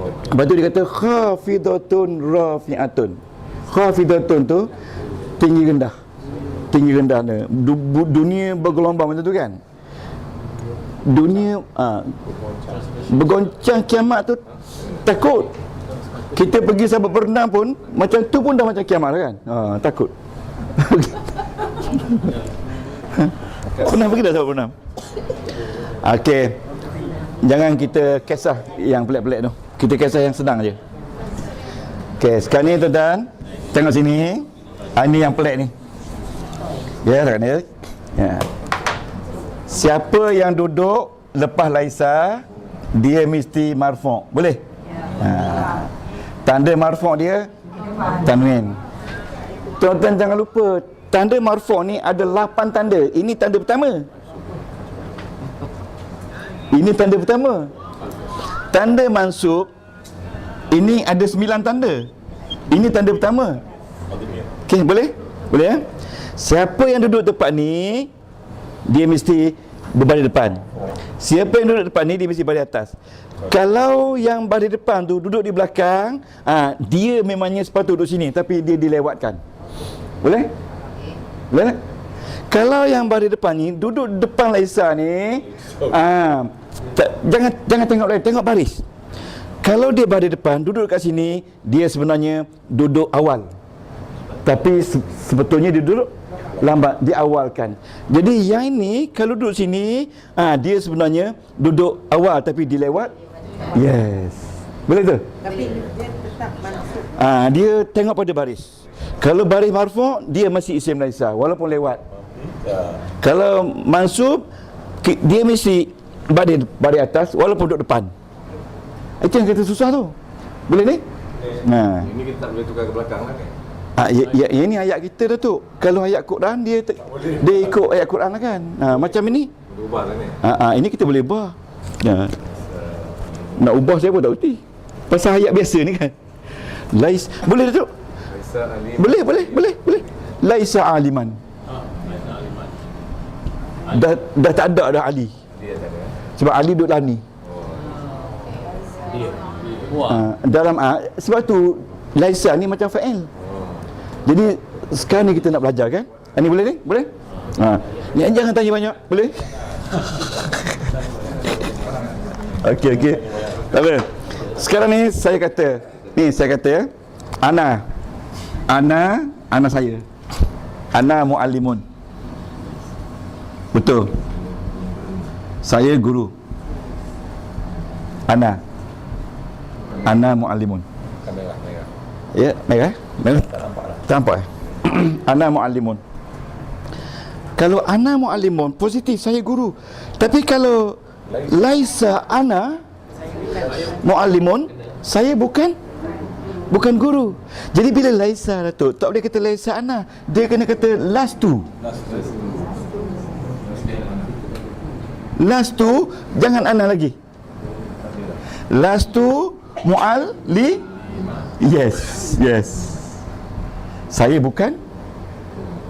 Lepas tu dia kata khafidatun rafi'atun. Khafidatun tu tinggi rendah. Tinggi rendah ni. Dunia bergelombang macam tu kan. Dunia bergoncang, kiamat tu takut. Kita pergi sahabat berenang pun macam tu pun dah macam kiamat kan. Takut. Pernah pergi dah sahabat berenang? Okey. Jangan kita kisah yang pelik-pelik tu. Kita kisah yang senang je. Okey, sekarang ni tuan-tuan, tengok sini. Ini yang pelik ni. Ya, tengok ni. Ya. Siapa yang duduk lepas laisa, dia mesti marfu'. Boleh? Tanda marfu' dia tanwin. Tuan-tuan jangan lupa, tanda marfu' ni ada 8 tanda. Ini tanda pertama. Ini tanda pertama. Tanda mansub ini ada 9 tanda. Ini tanda pertama. Okey, boleh? Boleh ya? Siapa yang duduk tepat ni, dia mesti berbaris depan. Siapa yang duduk depan ni, dia mesti baris atas. Kalau yang baris depan tu duduk di belakang, dia memangnya sepatut duduk sini, tapi dia dilewatkan. Boleh? Boleh? Kalau yang baris depan ni duduk depan laisa ni, jangan tengok lain, tengok baris. Kalau dia baris depan duduk kat sini, dia sebenarnya duduk awal. Tapi sebetulnya dia duduk lambat, diawalkan. Jadi yang ini kalau duduk sini, dia sebenarnya duduk awal tapi dilewat. Yes. Boleh tu? Tapi dia tetap mansub. Dia tengok pada baris. Kalau baris marfu', dia masih isim laisa walaupun lewat. Kalau mansub, dia mesti baris atas walaupun duduk depan. Itu yang kata susah tu. Boleh ni? Ini kita tak boleh tukar ke belakang lah kan? Ini ayat kita dah tu. Kalau ayat Quran dia ikut ayat Quran lah kan. Macam ini. Berubah lah ni. Ini kita boleh ubah. Nak ubah saya pun tak reti. Pasal ayat biasa ni kan. Boleh tu? Laisa alim. Boleh. Laisa aliman. Laisa aliman. Dah tak ada dah Ali. Dia tak ada. Sebab Ali duduk dalam ni. Dia. Wah. Dalam sebab tu laisa ni macam fa'il. Jadi sekarang ni kita nak belajar kan? Ini boleh ni? Boleh? Ni jangan tanya banyak. Boleh? Okey. Tak apa. Sekarang ni saya kata ya. Ana saya. Ana muallimun. Betul. Saya guru. Ana muallimun. Kamera merah. Ya, merah? Merah? Tak nampak. Ana muallimun. Kalau ana muallimun, positif, saya guru. Tapi kalau laisa ana muallimun, saya bukan guru. Jadi bila laisa Datuk, tak boleh kata laisa ana, dia kena kata lastu. Lastu, jangan ana lagi. Lastu mualli. Yes. Saya bukan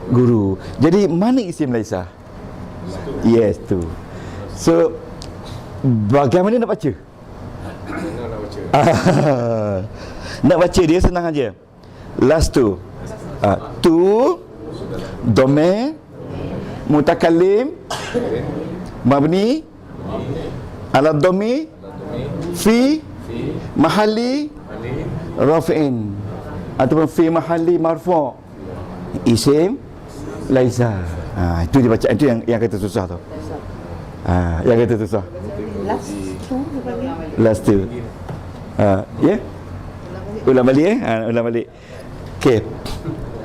guru. Jadi mana isim laisa? Yes tu. So bagaimana nak baca? Nak baca dia senang aja. Lastu. Tu domain mutakallim mabni ala dhammi fi mahalli raf'in ataupun fi mahalli marfu' isim laisa. Itu dia baca, itu yang kata susah tu. Yang kata susah. Last two. Ya. Ulang balik ulang balik. Okey.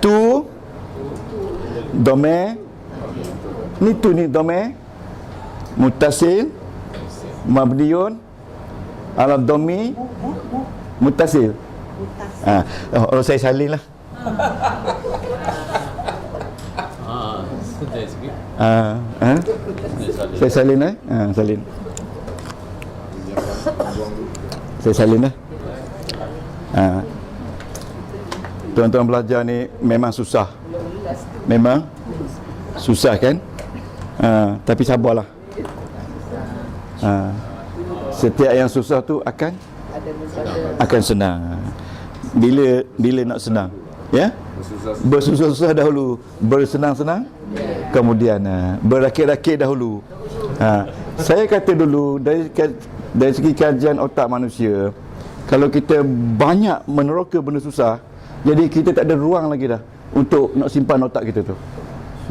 Tu domain ni domain muttasil mabniun ala dhammi muttasil. Saya salin lah. Sedih sikit. Saya salin salin. Saya salin lah. Tuan-tuan belajar ni memang susah. Memang susah kan? Tapi sabarlah. Setiap yang susah tu akan senang. Bila nak senang, ya? Bersusah-susah dahulu, bersenang-senang, kemudian berakit-rakit dahulu. Saya kata dulu dari segi kajian otak manusia, kalau kita banyak meneroka benda susah, jadi kita tak ada ruang lagi dah untuk nak simpan otak kita tu.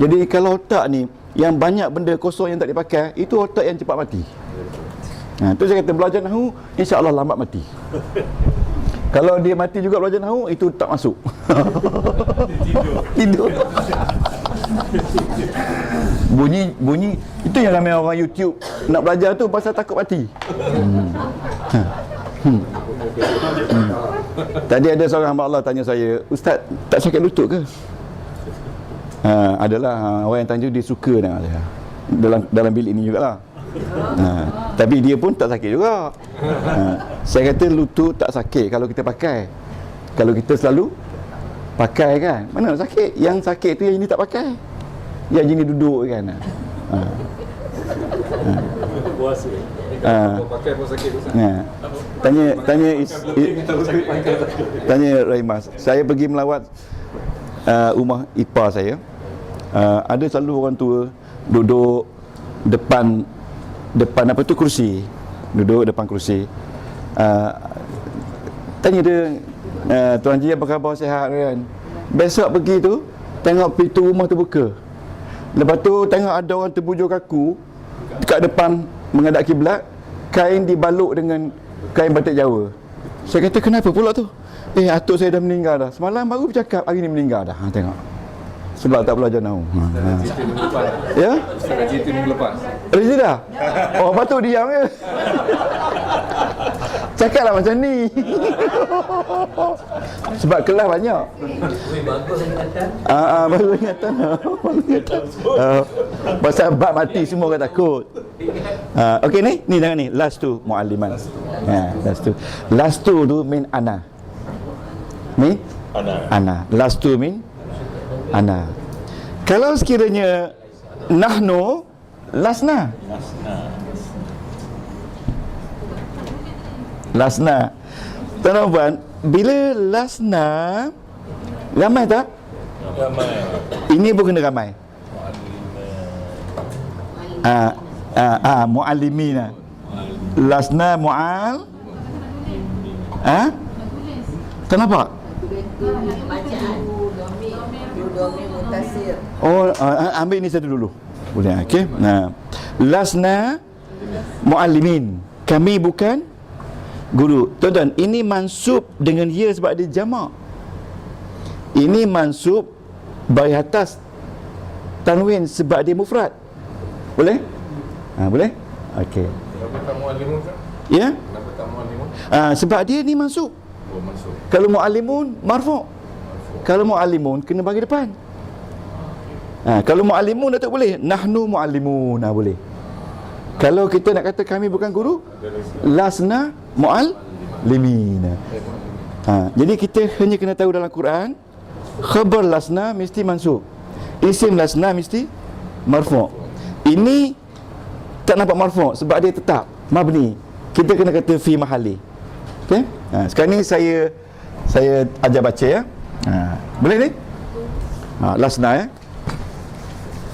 Jadi kalau otak ni yang banyak benda kosong yang tak dipakai, itu otak yang cepat mati. Tu saya kata belajar nahwu insya-Allah lambat mati. Kalau dia mati juga belajar nahwu, itu tak masuk. Tidur. Bunyi itu yang ramai orang YouTube nak belajar tu pasal takut mati. Tadi ada seorang hamba Allah tanya saya, "Ustaz, tak sakit lutut ke?" Adalah orang yang tanya dia suka nak dalam bilik ni jugalah. Tapi dia pun tak sakit juga. Saya kata lutut tak sakit kalau kita pakai. Kalau kita selalu pakai kan, mana nak sakit? Yang sakit tu yang ini tak pakai, yang ini duduk kan. Pakai pun sakit Ustaz. Tanya Raimas. Saya pergi melawat rumah ipar saya. Ada selalu orang tua duduk depan apa tu, kursi. Duduk depan kursi. Tanya dia, Tuan Haji apa khabar, sihat kan? Besok pergi tu, tengok pintu rumah terbuka. Lepas tu tengok ada orang terbujur kaku dekat depan menghadap kiblat, kain dibalut dengan kain batik Jawa. Saya kata kenapa pula tu? Atuk saya dah meninggal dah. Semalam baru bercakap, hari ni meninggal dah. Tengok. Sebab tak belajar nahwu. Ya? Ustaz cerita minggu lepas. Rezeki dah? Oh, patut diam ke? Cakaplah macam ni. Sebab kelas banyak. Baru ingatan. Pasal bab mati semua orang takut. Okey ni jangan ni. Last tu mualliman. Last tu tu mean ana. Mean ana. Last tu mean ana. Kalau sekiranya nahnu lasna. Tuan-tuan, bila lasna ramai tak? Ramai. Ini bukan ramai. Muallimina. Lasna mual. Kenapa? Bacaan domi mutasir. Oh, ambil ini satu dulu. Boleh. Okey. Nah, lasna muallimin. Kami bukan guru. Tuan-tuan, ini mansub dengan ya sebab dia jamak. Ini mansub bagi atas tanwin sebab dia mufrad. Boleh? Boleh? Okey. Kenapa tak muallimun kan? Ya? Kenapa tak muallimun? Sebab dia ni mansub. Oh, masuk. Kalau muallimun marfu'. Kalau muallimun kena bagi depan. Kalau muallimun Datuk boleh. Nahnu muallimun boleh. Kalau kita nak kata kami bukan guru, lasna muallimin. Jadi kita hanya kena tahu dalam Quran, khabar lasna mesti mansub, isim lasna mesti marfu'. Ini tak nampak marfu' sebab dia tetap mabni. Kita kena kata fi mahali. Okey? Sekarang ni saya ajar baca ya. Boleh ni? Lasna ya.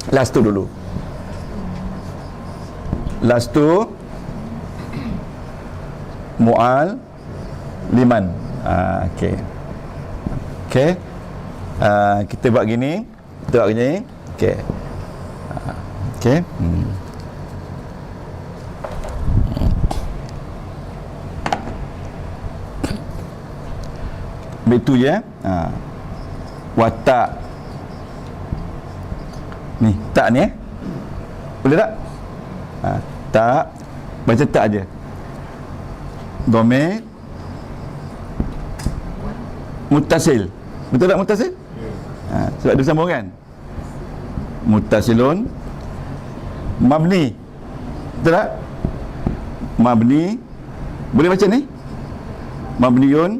Lastu dulu. Lastu mu'al liman. Okey. Okey. Kita buat gini. Okey. Okey. Betul ya. Watak. Ni, tak ni boleh tak? Tak. Baca tak aja. Dhamir muttasil. Betul tak muttasil? Sebab dia sambung kan? Muttasilun mabni. Betul tak? Mabni. Boleh baca ni? Mabniun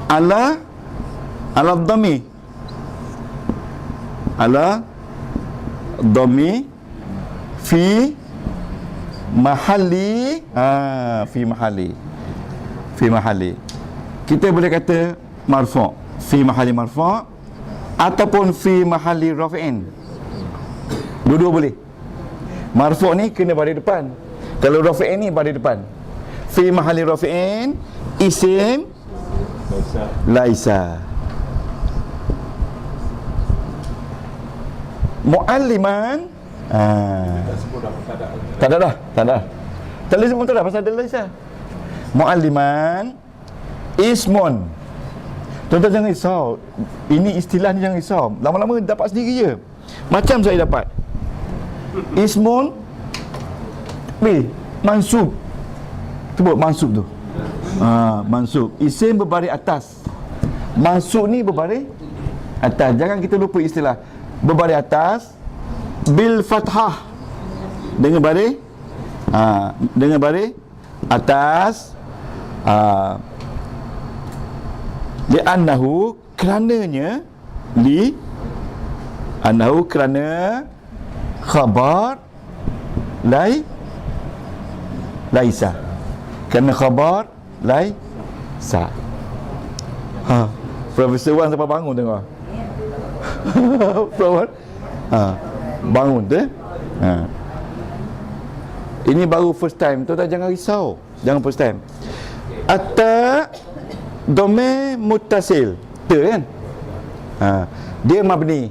ala dhammi. Ala dhammi fi mahali. Fi mahali. Kita boleh kata marfu', fi mahali marfu' ataupun fi mahali rafi'in. Dua-dua boleh. Marfu' ni kena baris depan. Kalau rafi'in ni baris depan. Fi mahali rafi'in isim laisa. Mualliman tak ada dah. Tak boleh sebut dah pasal ada laisa. Mualliman ismun. Tuan-tuan jangan risau. Ini istilah ni jangan risau. Lama-lama dapat sendiri je. Macam saya dapat. Ismun mansub. Sebut mansub tu. Mansub. Isim berbaris atas. Mansub ni berbaris atas. Jangan kita lupa istilah. Berbaris atas bil fathah. Dengan baris atas li'annahu kerananya annahu kerana khabar laisa. Kerana khabar laisa. Profesor Wan sampai bangun tengok. Profesor bangun tu. Ini baru first time. Tuan-tuan jangan risau. Jangan first time. Atta dhamir muttasil. Tu kan? Dia mabni.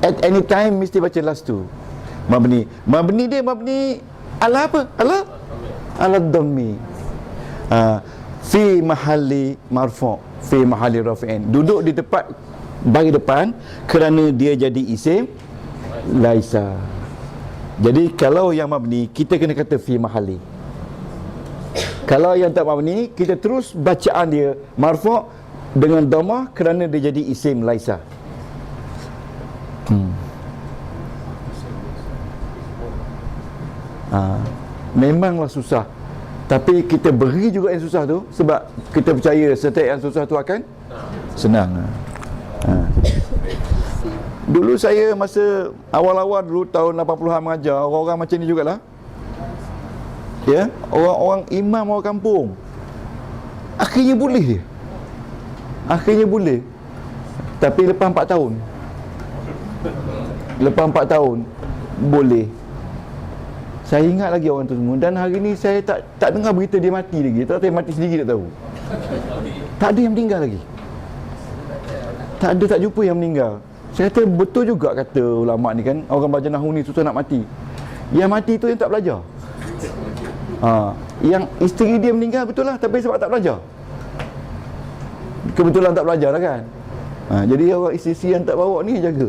At any time mesti baca last tu. Mabni. Mabni dia mabni ala apa? Ala dhammi. Fi mahali marfu', fi mahali rafi'in. Duduk di tempat bagi depan kerana dia jadi isim laisa. Jadi kalau yang mabni kita kena kata fi mahali. Kalau yang tak mabni kita terus bacaan dia marfu' dengan dhammah kerana dia jadi isim laisa. Memanglah susah. Tapi kita beri juga yang susah tu sebab kita percaya setiap yang susah tu akan senang. Dulu saya masa awal-awal dulu tahun 80-an mengajar, orang-orang macam ni jugalah. Ya, orang-orang imam orang kampung. Akhirnya boleh dia. Akhirnya boleh. Tapi lepas 4 tahun. Lepas 4 tahun boleh. Saya ingat lagi orang tu semua. Dan hari ni saya tak dengar berita dia mati lagi. Tak tahu dia mati sendiri tak tahu. Tak ada yang meninggal lagi. Tak ada, tak jumpa yang meninggal. Saya kata betul juga kata ulama ni kan, orang belajar nahwu ni susah nak mati. Yang mati tu yang tak belajar. Yang isteri dia meninggal betul lah, tapi sebab tak belajar. Kebetulan tak belajar lah kan. Jadi orang isteri yang tak bawa ni jaga.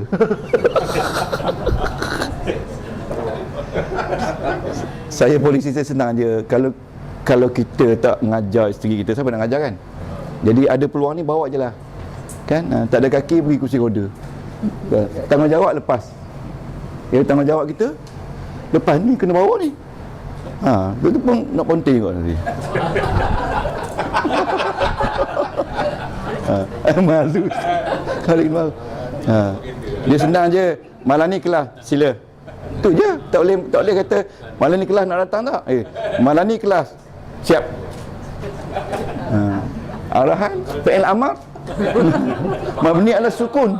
Saya polisi, saya senang je. Kalau kita tak mengajar isteri kita, siapa nak mengajar kan? Jadi ada peluang ni bawa je lah kan. Tak ada kaki, pergi kursi roda. Tanggungjawab lepas. Tanggungjawab kita lepas ni kena bawa ni. Itu pun nak ponting kot nanti. Malu kali ni malu. Dia senang je, malam ni kelas sila. Tu je, tak boleh kata malam ni kelas nak datang tak? Malam ni kelas siap. Arahan fi'il amar mabni ala sukun.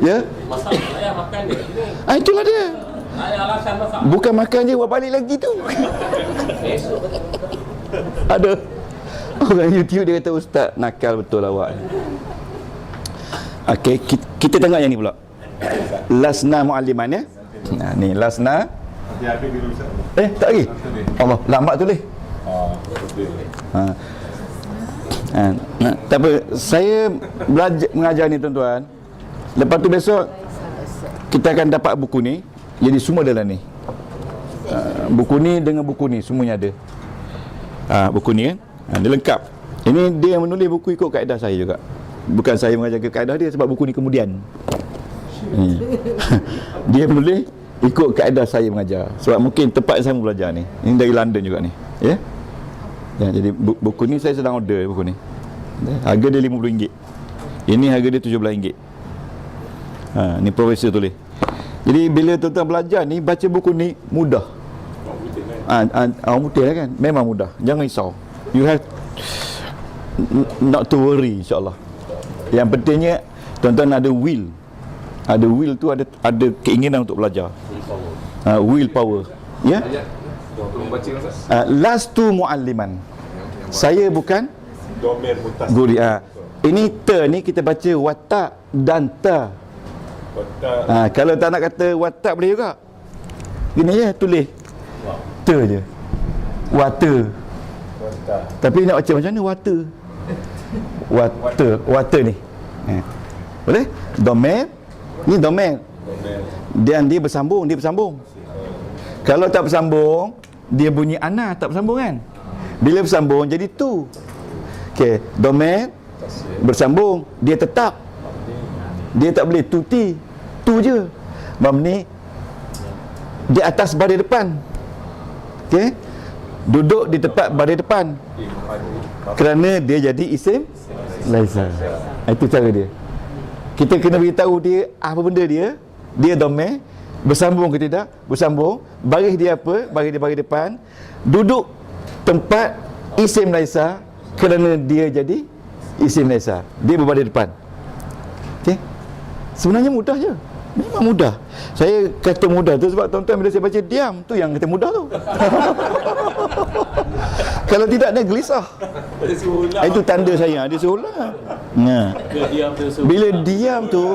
Ya. Masak saya makan dia. Itulah dia. Ada alasan masak. Bukan makan je, buat balik lagi tu. Ada orang YouTube dia kata ustaz nakal betul awak. Okey, kita tengok yang ni pula. Lasna mualliman ya. Ni lasna. Dia habis dulu Ustaz. Tak lagi. Allah, lambat tulis. Tak apa, saya belajar mengajar ni tuan-tuan. Lepas tu besok kita akan dapat buku ni. Jadi semua dalam ni. Buku ni dengan buku ni semuanya ada. Buku ni kan. Dia lengkap. Ini dia yang menulis buku ikut kaedah saya juga. Bukan saya mengajar ke kaedah dia, sebab buku ni kemudian. Dia menulis ikut kaedah saya mengajar. Sebab mungkin tempat saya belajar ni. Ini dari London juga ni. Ya. Jadi buku ni saya sedang order buku ni. Harga dia RM50. Ini harga dia RM17. Ni profesor tulis. Jadi bila tuan-tuan belajar ni, baca buku ni mudah. Orang putih lah kan. Memang mudah. Jangan risau. You have not to worry, insyaAllah. Yang pentingnya tuan-tuan ada will. Ada will tu ada keinginan untuk belajar. Will power. Ya. Lastu mualliman. Saya bukan Domain mutas. guru. Ini ta ni kita baca watak dan ta. Kalau tak nak kata watak boleh juga. Gini je tulis ta je. Wata. Tapi nak baca macam mana wata? Wata ni. Boleh? Domain. Ni domain. Dan dia bersambung, Kalau tak bersambung, dia bunyi ana, tak bersambung kan? Bila bersambung jadi tu. Okey, domain bersambung, dia tetap. Dia tak boleh tuti. Tu je. Mabni di atas baris depan. Okey? Duduk di tempat baris depan. Kerana dia jadi isim laisa. Itu cara dia. Kita kena beritahu dia apa benda dia. Dia domain, bersambung ke tidak? Bersambung. Baris dia apa? Baris dia baris depan. Duduk tempat isim laisa kerana dia jadi isim laisa. Dia berbaris depan. Okey? Sebenarnya mudah je. Memang mudah. Saya kata mudah tu sebab tuan-tuan bila saya baca diam tu yang kata mudah tu. Kalau tidak dia gelisah. Itu tanda saya, dia suruh ulang. Bila diam tu,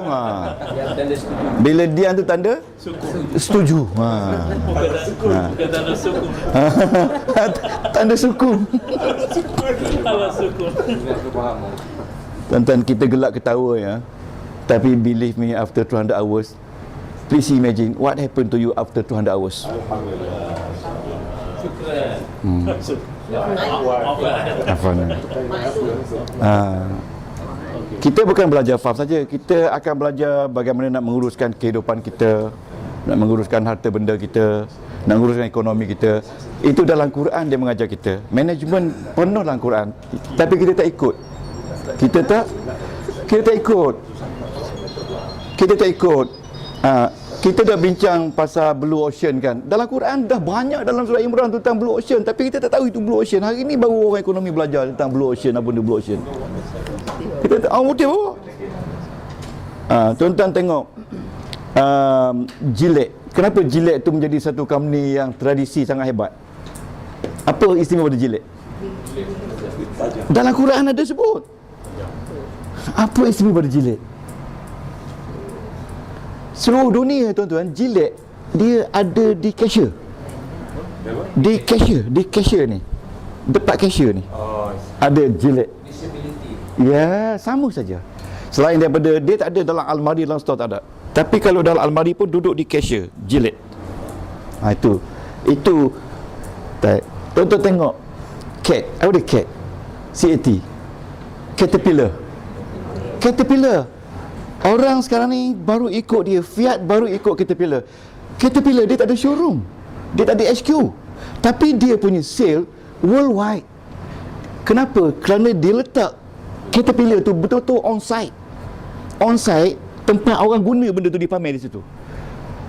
bila diam tu tanda setuju. Bukan tanda sukun. Tanda sukun. Tanda sukun. Tuan-tuan, kita gelak ketawa ya. Tapi believe me, after 200 hours, please imagine what happened to you after 200 hours. Kita bukan belajar faham saja. Kita akan belajar bagaimana nak menguruskan kehidupan kita, nak menguruskan harta benda kita, nak menguruskan ekonomi kita. Itu dalam Quran dia mengajar kita. Manajemen penuh dalam Quran. Tapi kita tak ikut. Kita tak ikut. Kita dah bincang pasal Blue Ocean kan. Dalam Quran dah banyak dalam surah Imran tentang Blue Ocean, tapi kita tak tahu itu Blue Ocean. Hari ni baru orang ekonomi belajar tentang Blue Ocean, apa benda Blue Ocean. Kita tak putih bawa. Tuan-tuan tengok Gillette. Kenapa Gillette tu menjadi satu company yang tradisi sangat hebat? Apa istimewa pada Gillette? Dalam Quran ada sebut. Apa istimewa pada jilid? Seluruh dunia tuan-tuan, jilid dia ada di cashier. Di cashier ni, dekat cashier ni ada jilid. Ya, sama saja. Selain daripada dia tak ada dalam almari, dalam store tak ada. Tapi kalau dalam almari pun duduk di cashier, jilid. Itu tuan-tuan tengok cat, apa dia cat? CAT, Caterpillar. Orang sekarang ni baru ikut dia, Fiat baru ikut Caterpillar. Caterpillar dia tak ada showroom, dia tak ada HQ, tapi dia punya sale worldwide. Kenapa? Kerana dia letak Caterpillar tu betul-betul on site, tempat orang guna benda tu dipamer di situ.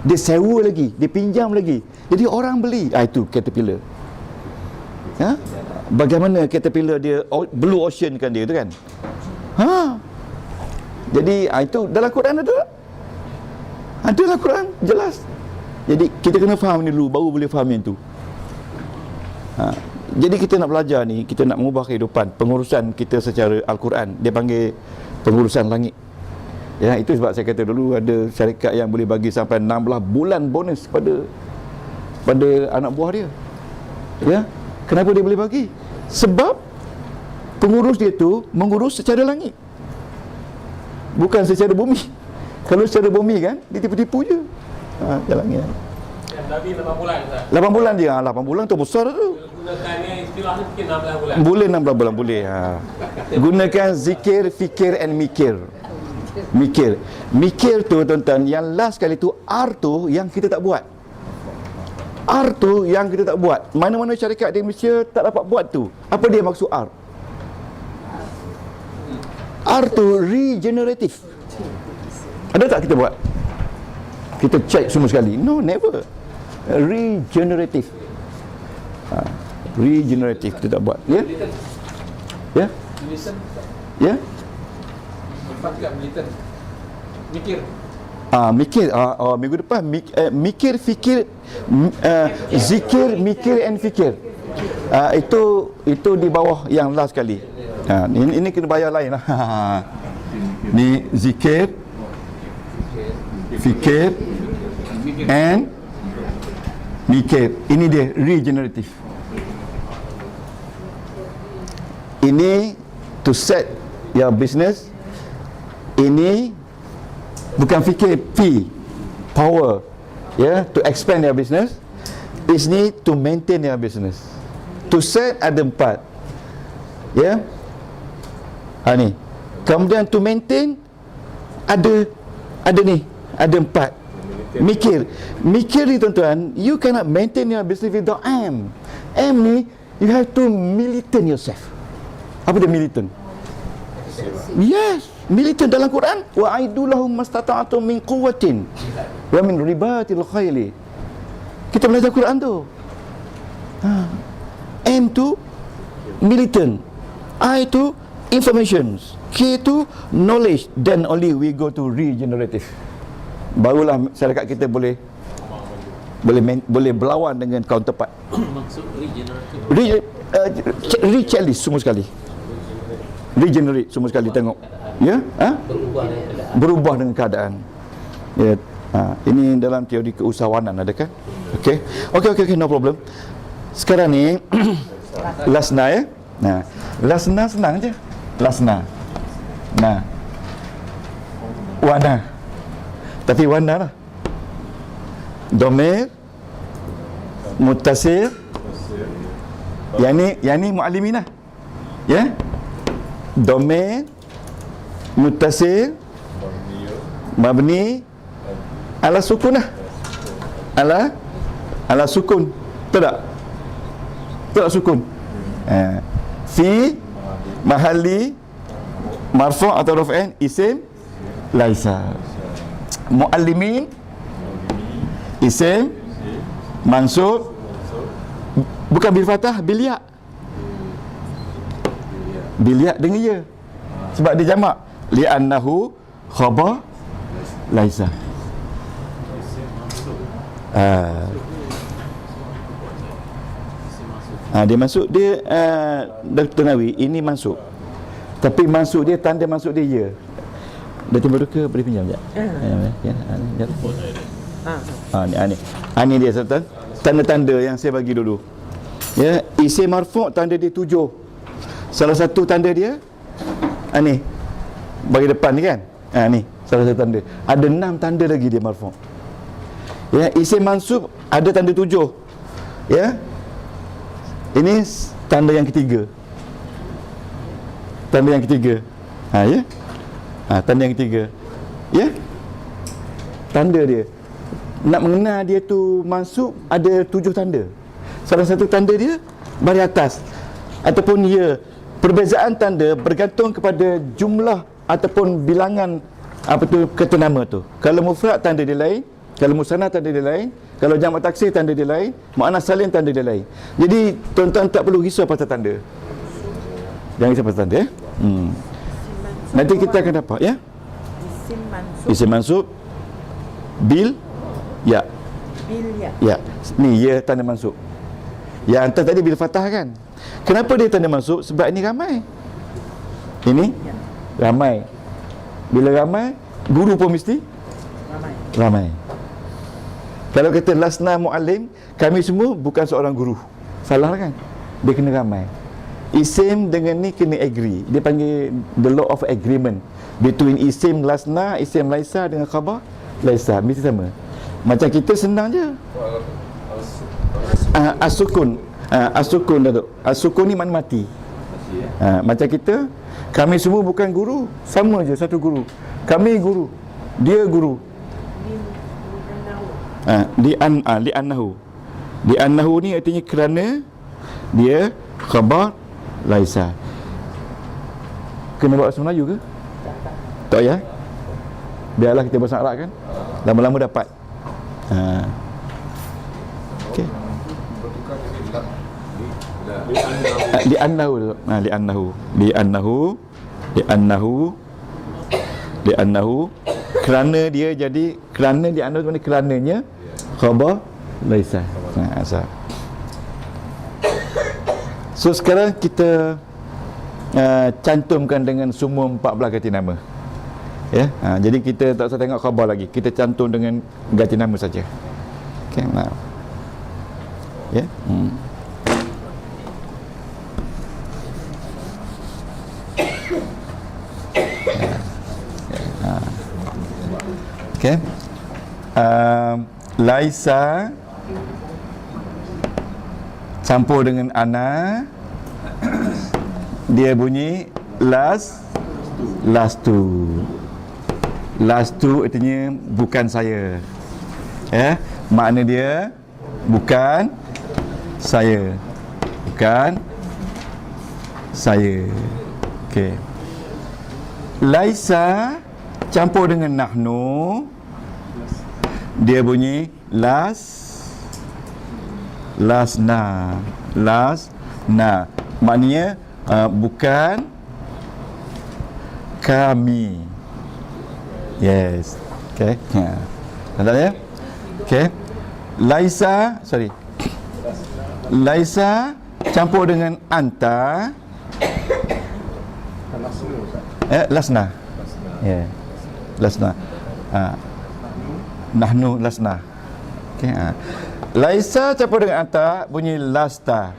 Dia sewa lagi, dia pinjam lagi, jadi orang beli. Itu Caterpillar. Bagaimana Caterpillar dia Blue Ocean kan dia tu kan. Jadi itu dalam Quran ada dalam Quran jelas. Jadi kita kena faham ni dulu, baru boleh faham yang tu. Jadi kita nak belajar ni, kita nak mengubah kehidupan, pengurusan kita secara Al-Quran, dia panggil pengurusan langit. Ya, itu sebab saya kata dulu ada syarikat yang boleh bagi sampai 16 bulan bonus pada anak buah dia. Ya, kenapa dia boleh bagi? Sebab pengurus dia tu mengurus secara langit, bukan secara bumi. Kalau secara bumi kan, dia tipu-tipu je. Jalannya. Yang Nabi 8 bulan Ustaz. 8 bulan dia, 8 bulan tu besar tu. Gunakannya istilah ni mungkin 16 bulan. Boleh 16 bulan boleh. Gunakan zikir, fikir and mikir. Mikir tu tuan-tuan, yang last kali tu R tu yang kita tak buat. Mana-mana syarikat di Malaysia tak dapat buat tu. Apa dia maksud R? R tu regenerative. Ada tak kita buat? Kita check semua sekali. No, never. Regenerative. Regenerative kita tak buat. Ya? Ya? Ya? Mikir. Mikir. Minggu depan mikir, fikir, zikir, mikir and fikir. Itu di bawah yang last kali. Ini kena bayar lain lah. Ni zikir, fikir and mikir. Ini dia regenerative. Ini to set your business. Ini bukan fikir, power, to expand your business. Is need to maintain your business. To set ada 4. Ni. Kemudian to maintain ada 4. Mikir ni tuan-tuan, you cannot maintain your business without M. M ni, you have to militant yourself. Apa dia militant? Yes, militant dalam Quran. Wa aidu lahum mastata'tum min quwwatin wa min ribatil khayli. Kita belajar Quran tu. M tu militant, I tu information, K tu knowledge. Then only we go to regenerative. Barulah syarikat kita boleh berlawan dengan counterpart. Maksud regenerative. Rechange semua sekali. Regenerate semua sekali, tengok. Ya? Berubah dengan keadaan. Ya. Ini dalam teori keusahawanan ada kan? Okey, no problem. Sekarang ni lasna ya. Lasna senang je. Lasna. Wana. Tapi wana lah. Domir, muttasil. Yang ni muallimin lah. Ya? Domir, muttasil, mabni ala sukun lah. Ala sukun. Tak sukun. Fi mahalli marfu' atau raf'an isim laisa. Muallimin isim mansub, bukan bil fathah, bil ya. Bil ya dengan ya. Sebab dia jamak. Li'annahu khabar laisa. Dia masuk, dia Dr. Nawi ini masuk. Tapi masuk dia, tanda masuk dia ya. Dah timbul duka, boleh pinjam sekejap? Ni dia tuan. Tanda-tanda yang saya bagi dulu. Ya, isim marfu' tanda dia 7. Salah satu tanda dia ni bagi depan ni kan. Ni salah satu tanda. Ada 6 tanda lagi dia marfu'. Ya, isim mansub ada tanda 7. Ya. Ini tanda yang ketiga. Tanda yang ketiga. Ya. Tanda yang ketiga. Ya. Tanda dia. Nak mengenal dia tu mansub ada 7 tanda. Salah satu tanda dia baris atas ataupun ya. Perbezaan tanda bergantung kepada jumlah ataupun bilangan kata nama tu. Kalau mufrad tanda dia lain, kalau musanna tanda dia lain, kalau jamak taksir tanda dia lain, muannas salim tanda dia lain. Jadi tuan-tuan tak perlu risau pasal tanda. Jangan risau pasal tanda ya. Nanti kita akan dapat ya. Isim mansub bil ya. Bil ya. Ya. Ni ya tanda mansub. Yang atas tadi bil fathah kan. Kenapa dia tanda mansub? Sebab ini ramai. Ini ramai. Bila ramai, guru pun mesti ramai. Kalau kata lasna muallim, kami semua bukan seorang guru. Salah kan? Dia kena ramai. Isim dengan ni kena agree. Dia panggil the law of agreement between isim lasna, isim laisa dengan khabar laisa. Mesti sama. Macam kita senang je. As-sukun. As-sukun Datuk. As-sukun ni makna mati. Macam kita, kami semua bukan guru. Sama je satu guru. Kami guru, dia guru. Li annahu. Li annahu ni artinya kerana dia khabar laisa. Kena buat bahasa Melayu ke? Tak ya? Biarlah kita bahasa Arab kan. Lama-lama dapat. Okey. Li annahu. Kerana dia jadi, kerana li annahu maknanya kerananya khabar laisa. So sekarang kita cantumkan dengan semua 14 ganti nama. Ya, jadi kita tak usah tengok khabar lagi. Kita cantum dengan ganti nama saja. Okey, ya. Okey. Laisa campur dengan ana, dia bunyi lastu. Lastu artinya bukan saya. Ya, makna dia bukan saya. Bukan saya. Okey. Laisa campur dengan nahnu, dia bunyi lasna. Maknanya bukan kami. Yes. Okey. Nampak ya? Okey. Laisa campur dengan anta. Lasna. Ya. Lasna. Nahnu lasna. Okey. Laisa campur dengan anta bunyi lasta.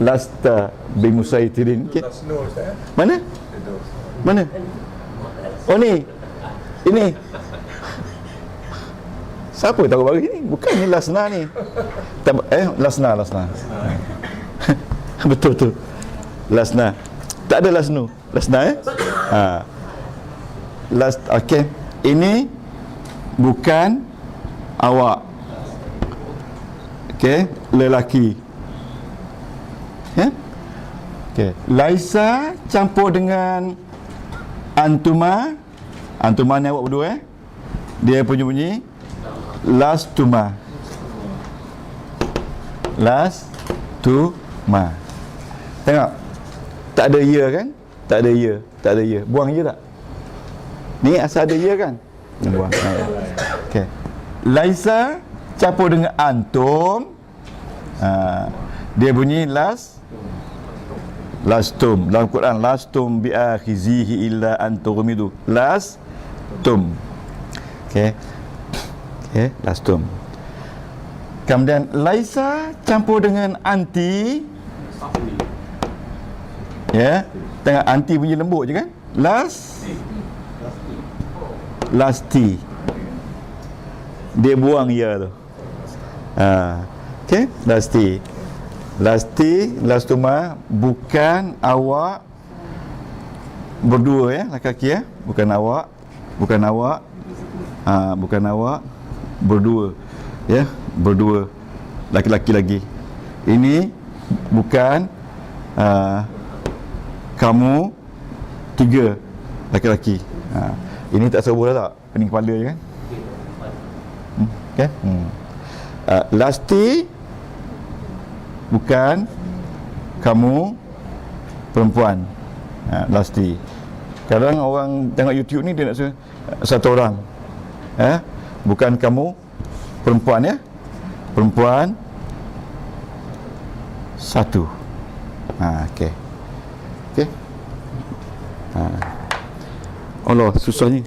Lasta bimusaitirin. Okay. Mana? Oh ni. Ini. Siapa tahu baru ni? Bukan ni lasna ni. Lasna. Betul. Lasna. Tak ada lasnu. Lasna okey. Ini bukan awak. Okey, lelaki. Ya? Okey. Laisa campur dengan antuma. Antuma ni awak berdua Dia punya bunyi lastuma. Tengok. Tak ada ya kan? Tak ada ya. Buang je tak? Ni asal ada ya kan? Buang. Okey. Laisa campur dengan antum. Dia bunyi Lastum. Dalam Quran, lastum bi'akhizihi illa an tughmidu. Lastum. Okey. Okey, lastum. Kemudian laisa campur dengan anti. Ya, tengok anti bunyi lembut je kan? Lasti. Dia buang ya tu. Okey, lasti. Lastuma bukan awak berdua ya, laki-laki ya, bukan awak berdua ya, berdua laki-laki lagi. Ini bukan kamu tiga laki-laki. Ini tak serba tak? Pening kepala je kan? Okay? Lasti bukan kamu perempuan. Lasti. Kadang orang tengok YouTube ni dia nak suruh satu orang. Bukan kamu perempuan ya. Perempuan satu. Okey. Okey. Allah susahnya.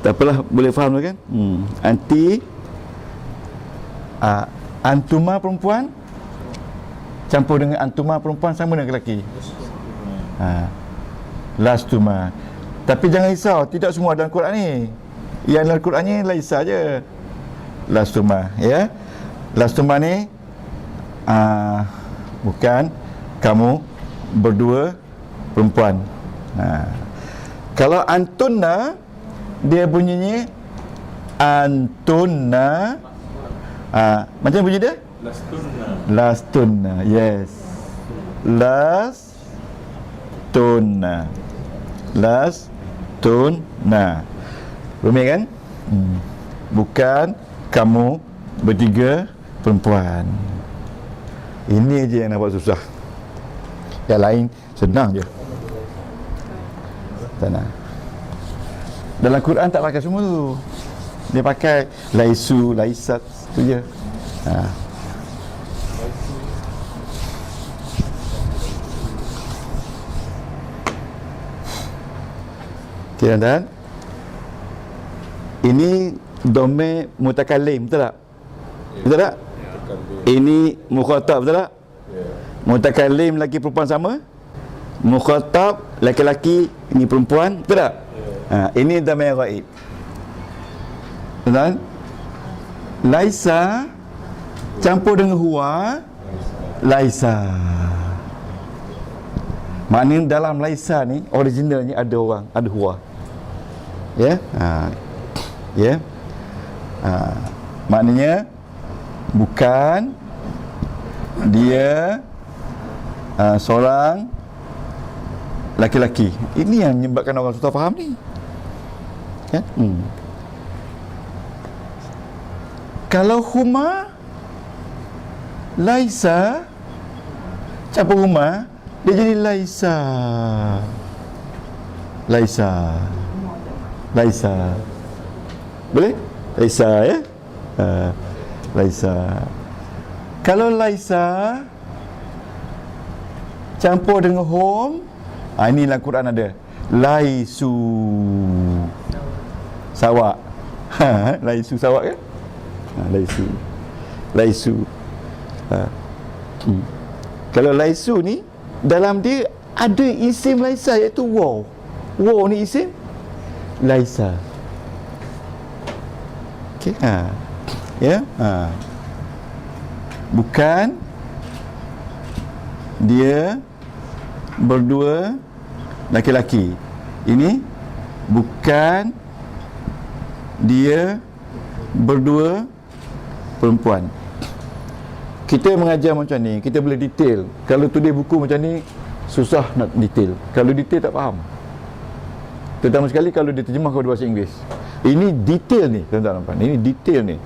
Tak apalah, boleh faham kan? Anti antuma perempuan campur dengan antuma perempuan sama dengan lelaki. Lastuma. Tapi jangan risau, tidak semua dalam Quran ni. Yang dalam Quran ni laisa je. Lastuma ya. Lastuma ni bukan kamu berdua perempuan. Kalau antunna, dia bunyinya antunna. Macam bunyi dia? Lastunna. Yes. Lastunna. Rumit kan? Bukan kamu bertiga perempuan. Ini je yang nampak susah. Yang lain senang je. Senang. Dalam Quran tak pakai semua tu. Dia pakai laisu, laisat tu je. Okey, dan ini domain mutakalim, betul tak? Betul tak? Ini mukhatab, betul tak? Mutakalim lelaki perempuan sama. Mukhatab lelaki-lelaki, ini perempuan, betul tak? Ini domain ghaib. Dan laisa campur dengan huwa, laisa. Maknanya dalam laisa ni originalnya ada orang, ada huwa. Ya? Ya. Maknanya bukan dia seorang laki-laki. Ini yang menyebabkan orang susah faham ni. Kan? Kalau huma laisa campur huma, dia jadi laisa. Laisa. Boleh? Laisa ya? Laisa. Kalau laisa campur dengan hum, ini dalam Quran ada. Laisu. Sawak. Laisu sawak kan? Laisu. Kalau laisu ni dalam dia ada isim laisa, iaitu waw. Waw ni isim laisa. Okey. Ya. Bukan dia berdua laki-laki. Ini bukan dia berdua perempuan. Kita mengajar macam ni, kita boleh detail. Kalau tulis buku macam ni, susah nak detail. Kalau detail tak faham. Terutama sekali kalau dia terjemah kepada bahasa Inggeris. Ini detail ni, tuan-tuan. Ini detail ni.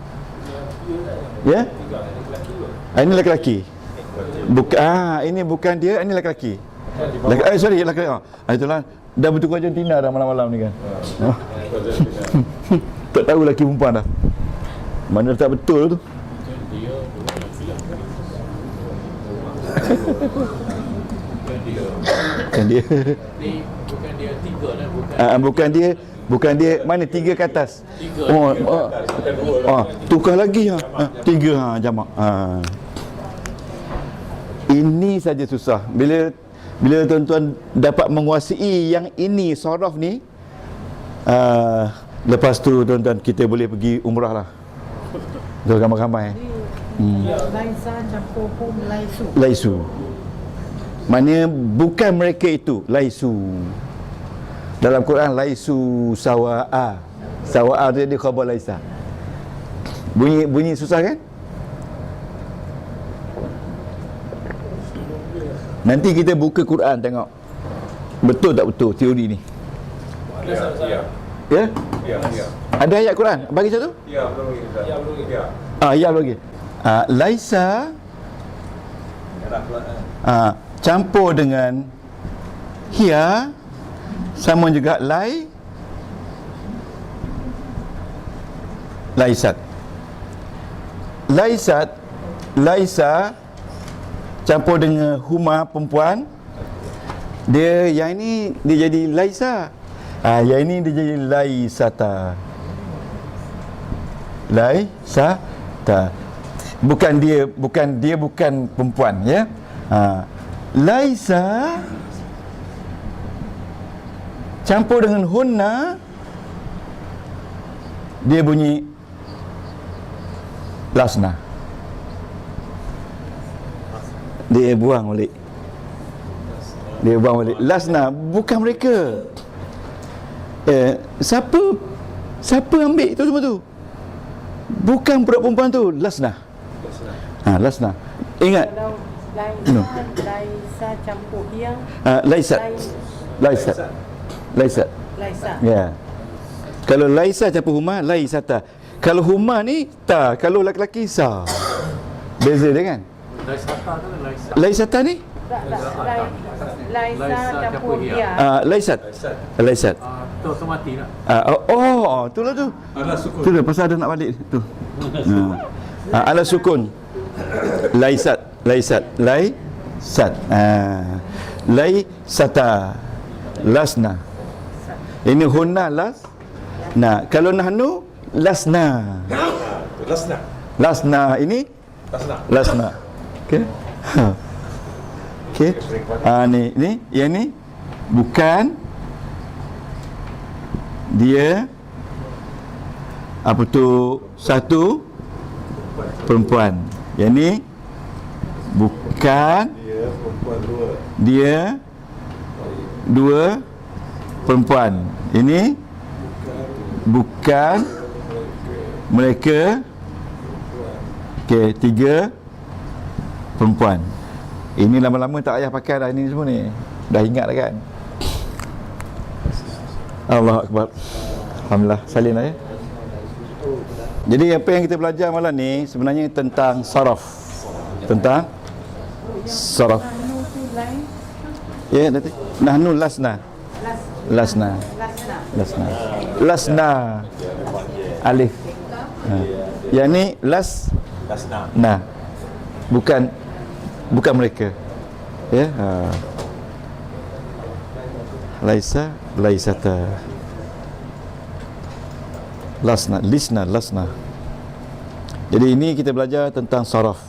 Ya? Ini lelaki. Ini bukan dia, ini lelaki. Sorry, lelaki. Itulah dah betul Argentina dah malam-malam ni kan. Tak tahu lelaki perempuan dah. Mana tak betul tu. Bukan dia. Ni bukan dia tiga dah, bukan. Bukan dia mana tiga ke atas. Tiga. Tukar lagi tiga jamak. Ini saja susah. Bila tuan-tuan dapat menguasai yang ini saraf ni, lepas tu tuan-tuan kita boleh pergi umrah lah. Ramai-ramai. Laisa campur hum laisu. Laisu. Maknanya bukan mereka itu, laisu. Dalam Quran laisu sawa'a. Sawa'a tu dia khabar laisa. Bunyi susah kan? Nanti kita buka Quran tengok. Betul tak betul teori ni? Ya? Ada ayat Quran bagi satu? Ya, belum lagi. Ya belum lagi. Laisa campur dengan hiya sama juga laisat. Laisa campur dengan huma perempuan, dia yang ini dia jadi laisa. Yang ini dia jadi laisata. Bukan perempuan ya. Laisa campur dengan hunna, dia bunyi lasna. Dia buang balik. Lasna bukan mereka. Siapa ambil tu semua tu? Bukan budak perempuan tu, lasna. Lasna. Ingat. Kalau laisa campur hiya. Laisat. Ya. Kalau laisa campur huma, laisata. Kalau huma ni ta, kalau laki-laki sa. Beza dia kan? Laisata tu laisa. Laisata ni? Laisa campur hiya. Laisat. Tu otomati lah. Itulah tu. Ala sukun. Tu dah pasal ada nak balik tu. Ala sukun. Laisat. Laisata. Lasna. Ini hunna kalau nahnu lasna. Lasna ini lasna. Okey. Okey. Ni yang ni bukan dia apa tu satu perempuan. Yang ni bukan dia dua perempuan. Ini bukan mereka. Okey, tiga perempuan. Ini lama-lama tak payah pakai dah ini semua ni. Dah ingat dah kan? Allahu Akbar. Alhamdulillah, salin lah ya. Jadi apa yang kita belajar malam ni sebenarnya tentang saraf. Tentang saraf. Ya, nanti nahnu lasna. Alif. Yang ni lasna. Bukan mereka. Ya. Laisata. Lasna. Jadi ini kita belajar tentang saraf.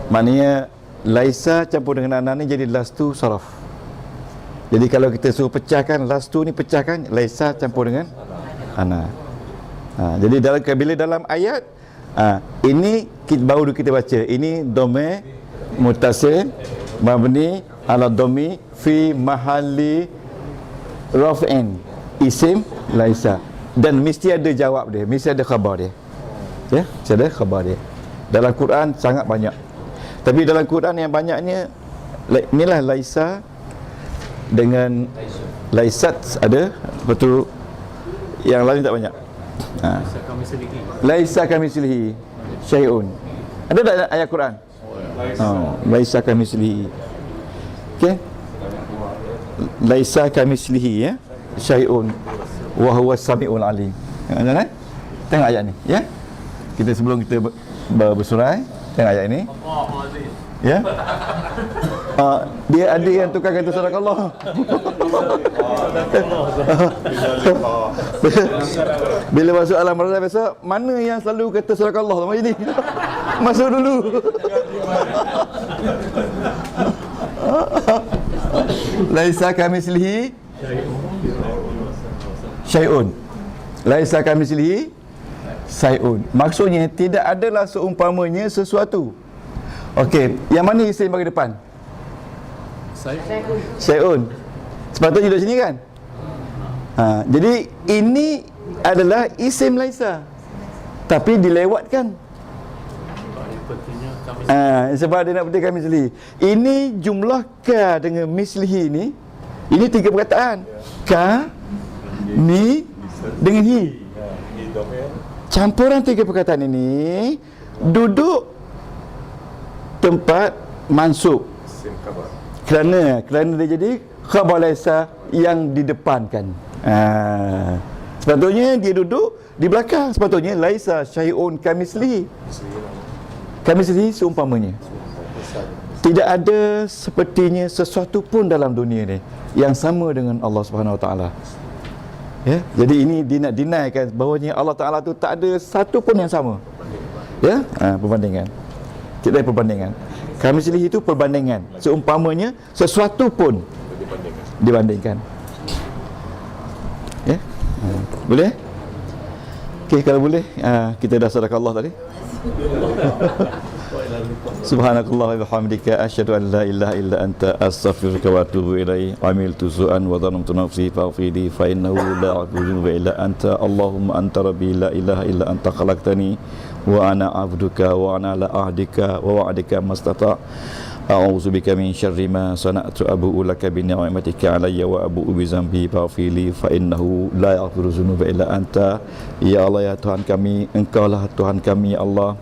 Maknanya laisa campur dengan ana ni jadi lastu saraf. Jadi kalau kita suruh pecahkan lastu ni, pecahkan laisa campur dengan ana. Jadi bila dalam ayat ini baru kita baca, ini dhamir muttasil mabni ala dhammi fi mahalli raf'in isim laisa, dan mesti ada jawab dia, mesti ada khabar dia. Ya, mesti ada khabar dia. Dalam Quran sangat banyak. Tapi dalam Quran yang banyaknya inilah laisa dengan laisat ada, betul. Yang lain tak banyak. Laisa kamitslihi syai'un. Ada tak ayat Quran? Laisa kamitslihi. Okey. Laisa kamitslihi ya. Syai'un wa huwas samiul alim. Tengok ayat ni ya. Kita sebelum kita bersurai tengok ayat ni. Ya. Dia ada yang tukar kata sadaqallah. Bila masuk alam barzakh besok, mana yang selalu kata sadaqallah sama ini? Masuk dulu. Laisa kamitslihi syai'un. Laisa kamitslihi syai'un. Maksudnya tidak adalah seumpamanya sesuatu. Okey, yang mana isim bagi depan? Syai'un. Sepatutnya duduk sini kan? Jadi ini adalah isim laisa, tapi dilewatkan. Sebab dia nak petikan misli. Ini jumlah ka dengan mislihi ini 3 perkataan. Ka, mi dengan hi. Campuran 3 perkataan ini duduk tempat mansub. Kerana dia jadi khabar laisa yang didepankan. Sepatutnya dia duduk di belakang. Sepatutnya laisa syai'un kamislihi. Kamislihi seumpamanya. Tidak ada sepertinya sesuatu pun dalam dunia ni yang sama dengan Allah Subhanahu Wa Taala. Ya, jadi ini dia nak denikan bahawanya Allah Taala tu tak ada satu pun yang sama. Ya, perbandingan. Tidak ada perbandingan. Kamislihi itu perbandingan. Seumpamanya sesuatu pun dibandingkan. Ya. Boleh? Okey, kalau boleh kita dah sadaqallah tadi. Subhanakallah wa bihamdika asyhadu an la ilaha illa anta astaghfiruka wa atubu ilaik. Amiltu su'an wa dhanantu nafsi faghfirli fa innahu la a'budu illa anta. Allahumma anta rabbi la ilaha illa anta khalaqtani wa ana 'abduka wa ana ala ahdika wa wa'dika mastata'. A'udzu bika min syarri ma sana'tu abu'u laka bi ni'matika 'alayya wa abu'u bi dzambi faghfirli fa innahu la yaghfiru dzunuba illa anta. Ya Allah, ya Tuhan kami, Engkaulah Tuhan kami, ya Allah.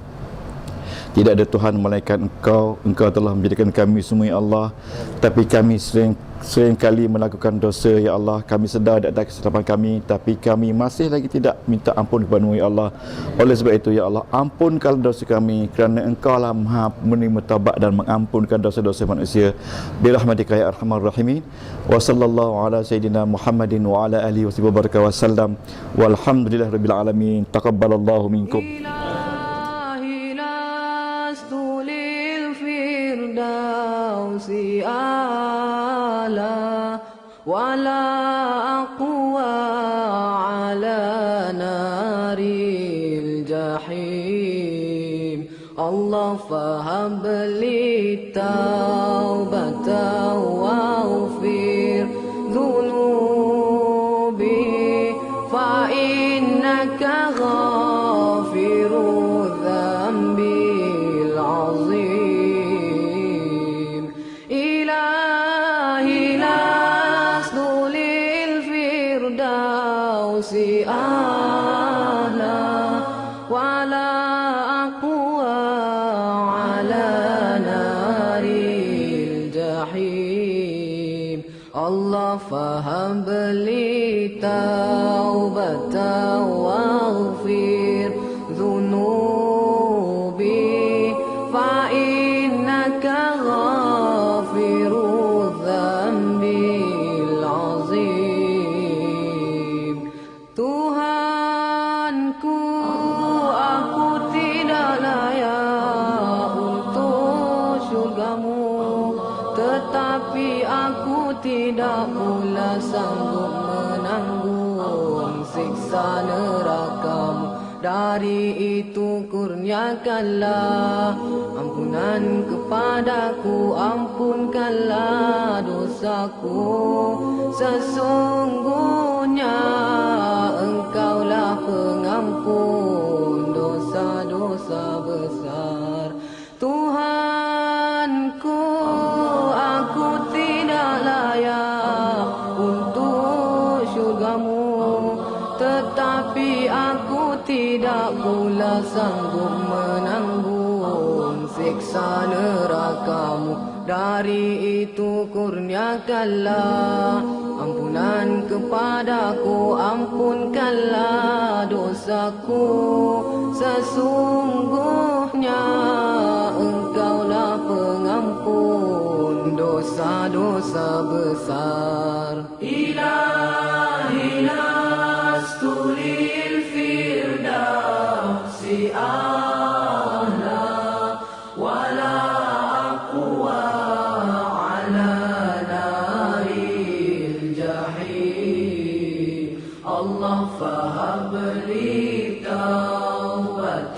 Tidak ada Tuhan melainkan Engkau. Engkau telah menjadikan kami semua, ya Allah. Tapi kami sering kali melakukan dosa, ya Allah. Kami sedar ada kesilapan kami, tapi kami masih lagi tidak minta ampun kepada-Mu, ya Allah. Oleh sebab itu, ya Allah, ampunkan dosa kami, kerana Engkau lah Maha menerima taubat dan mengampunkan dosa-dosa manusia. Birahmatika ya arhamar rahimin. Wa sallallahu ala sayyidina Muhammadin wa ala alihi wa sallam. Walhamdulillahirabbil alamin. Taqabbalallahu minkum. ولا أقوى على نار الجحيم الله فهب لي توبة واغفر ذنوبي فإنك غافر الذنب العظيم إلهي لست للفردوس أهلا ولا أقوى على نار الجحيم الله فهب لي توبة واغفر ذنوبي فإنك غافر الذنب العظيم Tuhanku, aku tidak layak untuk syurga-Mu, tetapi aku tidak pula sanggup menanggung siksa neraka-Mu. Dari itu kurniakanlah ampunan kepadaku, ampunkanlah dosaku. Sesungguhnya Engkaulah pengampun dosa-dosa besar. Tuhanku, aku tidak layak untuk syurga-Mu, tetapi aku tidak pula sanggup menanggung siksa neraka-Mu. Dari itu kurniakanlah ampunan kepadaku, ampunkanlah dosaku. Sesungguhnya Engkaulah pengampun Allah fahab li tawbatan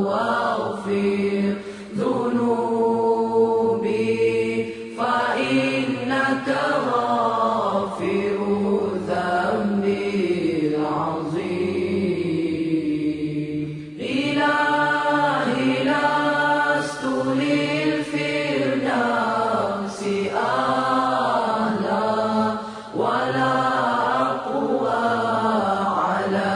waghfir dhunubi fa innaka ghafiru dhanbil azim. Ilahi lastu lil firdausi ahla wala aqwa ala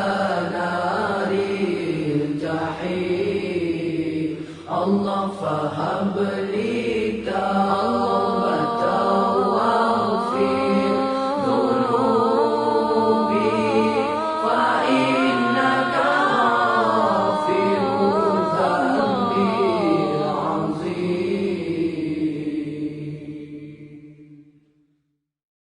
naril jahim. Allah fahab